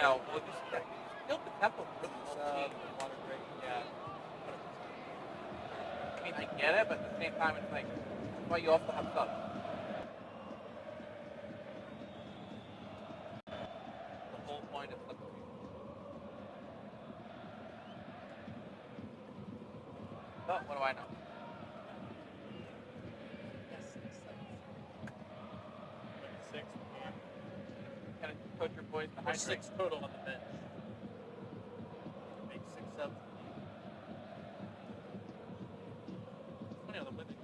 Well, just build the tempo really well. Yeah. I mean, I get it, but at the same time, it's like, that's why you also have subs. The whole point is substitution. But what do I know? Kind of coach your boys to hydrate. 6 total on the bench. Make 6 subs. 20 on the women.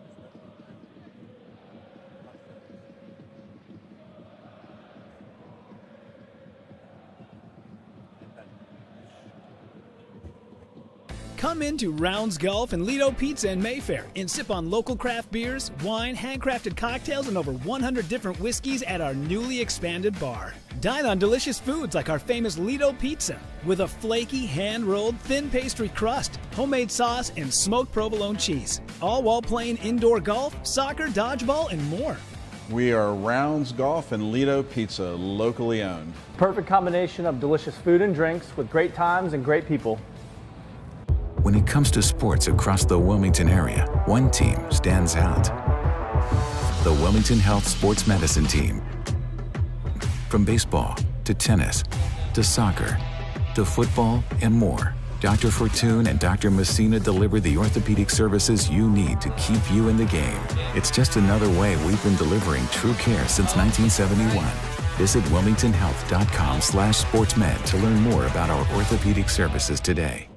Come into Rounds Golf and Lido Pizza in Mayfair and sip on local craft beers, wine, handcrafted cocktails, and over 100 different whiskeys at our newly expanded bar. Dine on delicious foods like our famous Lido Pizza with a flaky, hand-rolled, thin pastry crust, homemade sauce, and smoked provolone cheese. All while playing indoor golf, soccer, dodgeball, and more. We are Rounds Golf and Lido Pizza, locally owned. Perfect combination of delicious food and drinks with great times and great people. When it comes to sports across the Wilmington area, one team stands out. The Wilmington Health Sports Medicine Team. From baseball to tennis to soccer to football and more, Dr. Fortune and Dr. Messina deliver the orthopedic services you need to keep you in the game. It's just another way we've been delivering true care since 1971. Visit wilmingtonhealth.com/sportsmed to learn more about our orthopedic services today.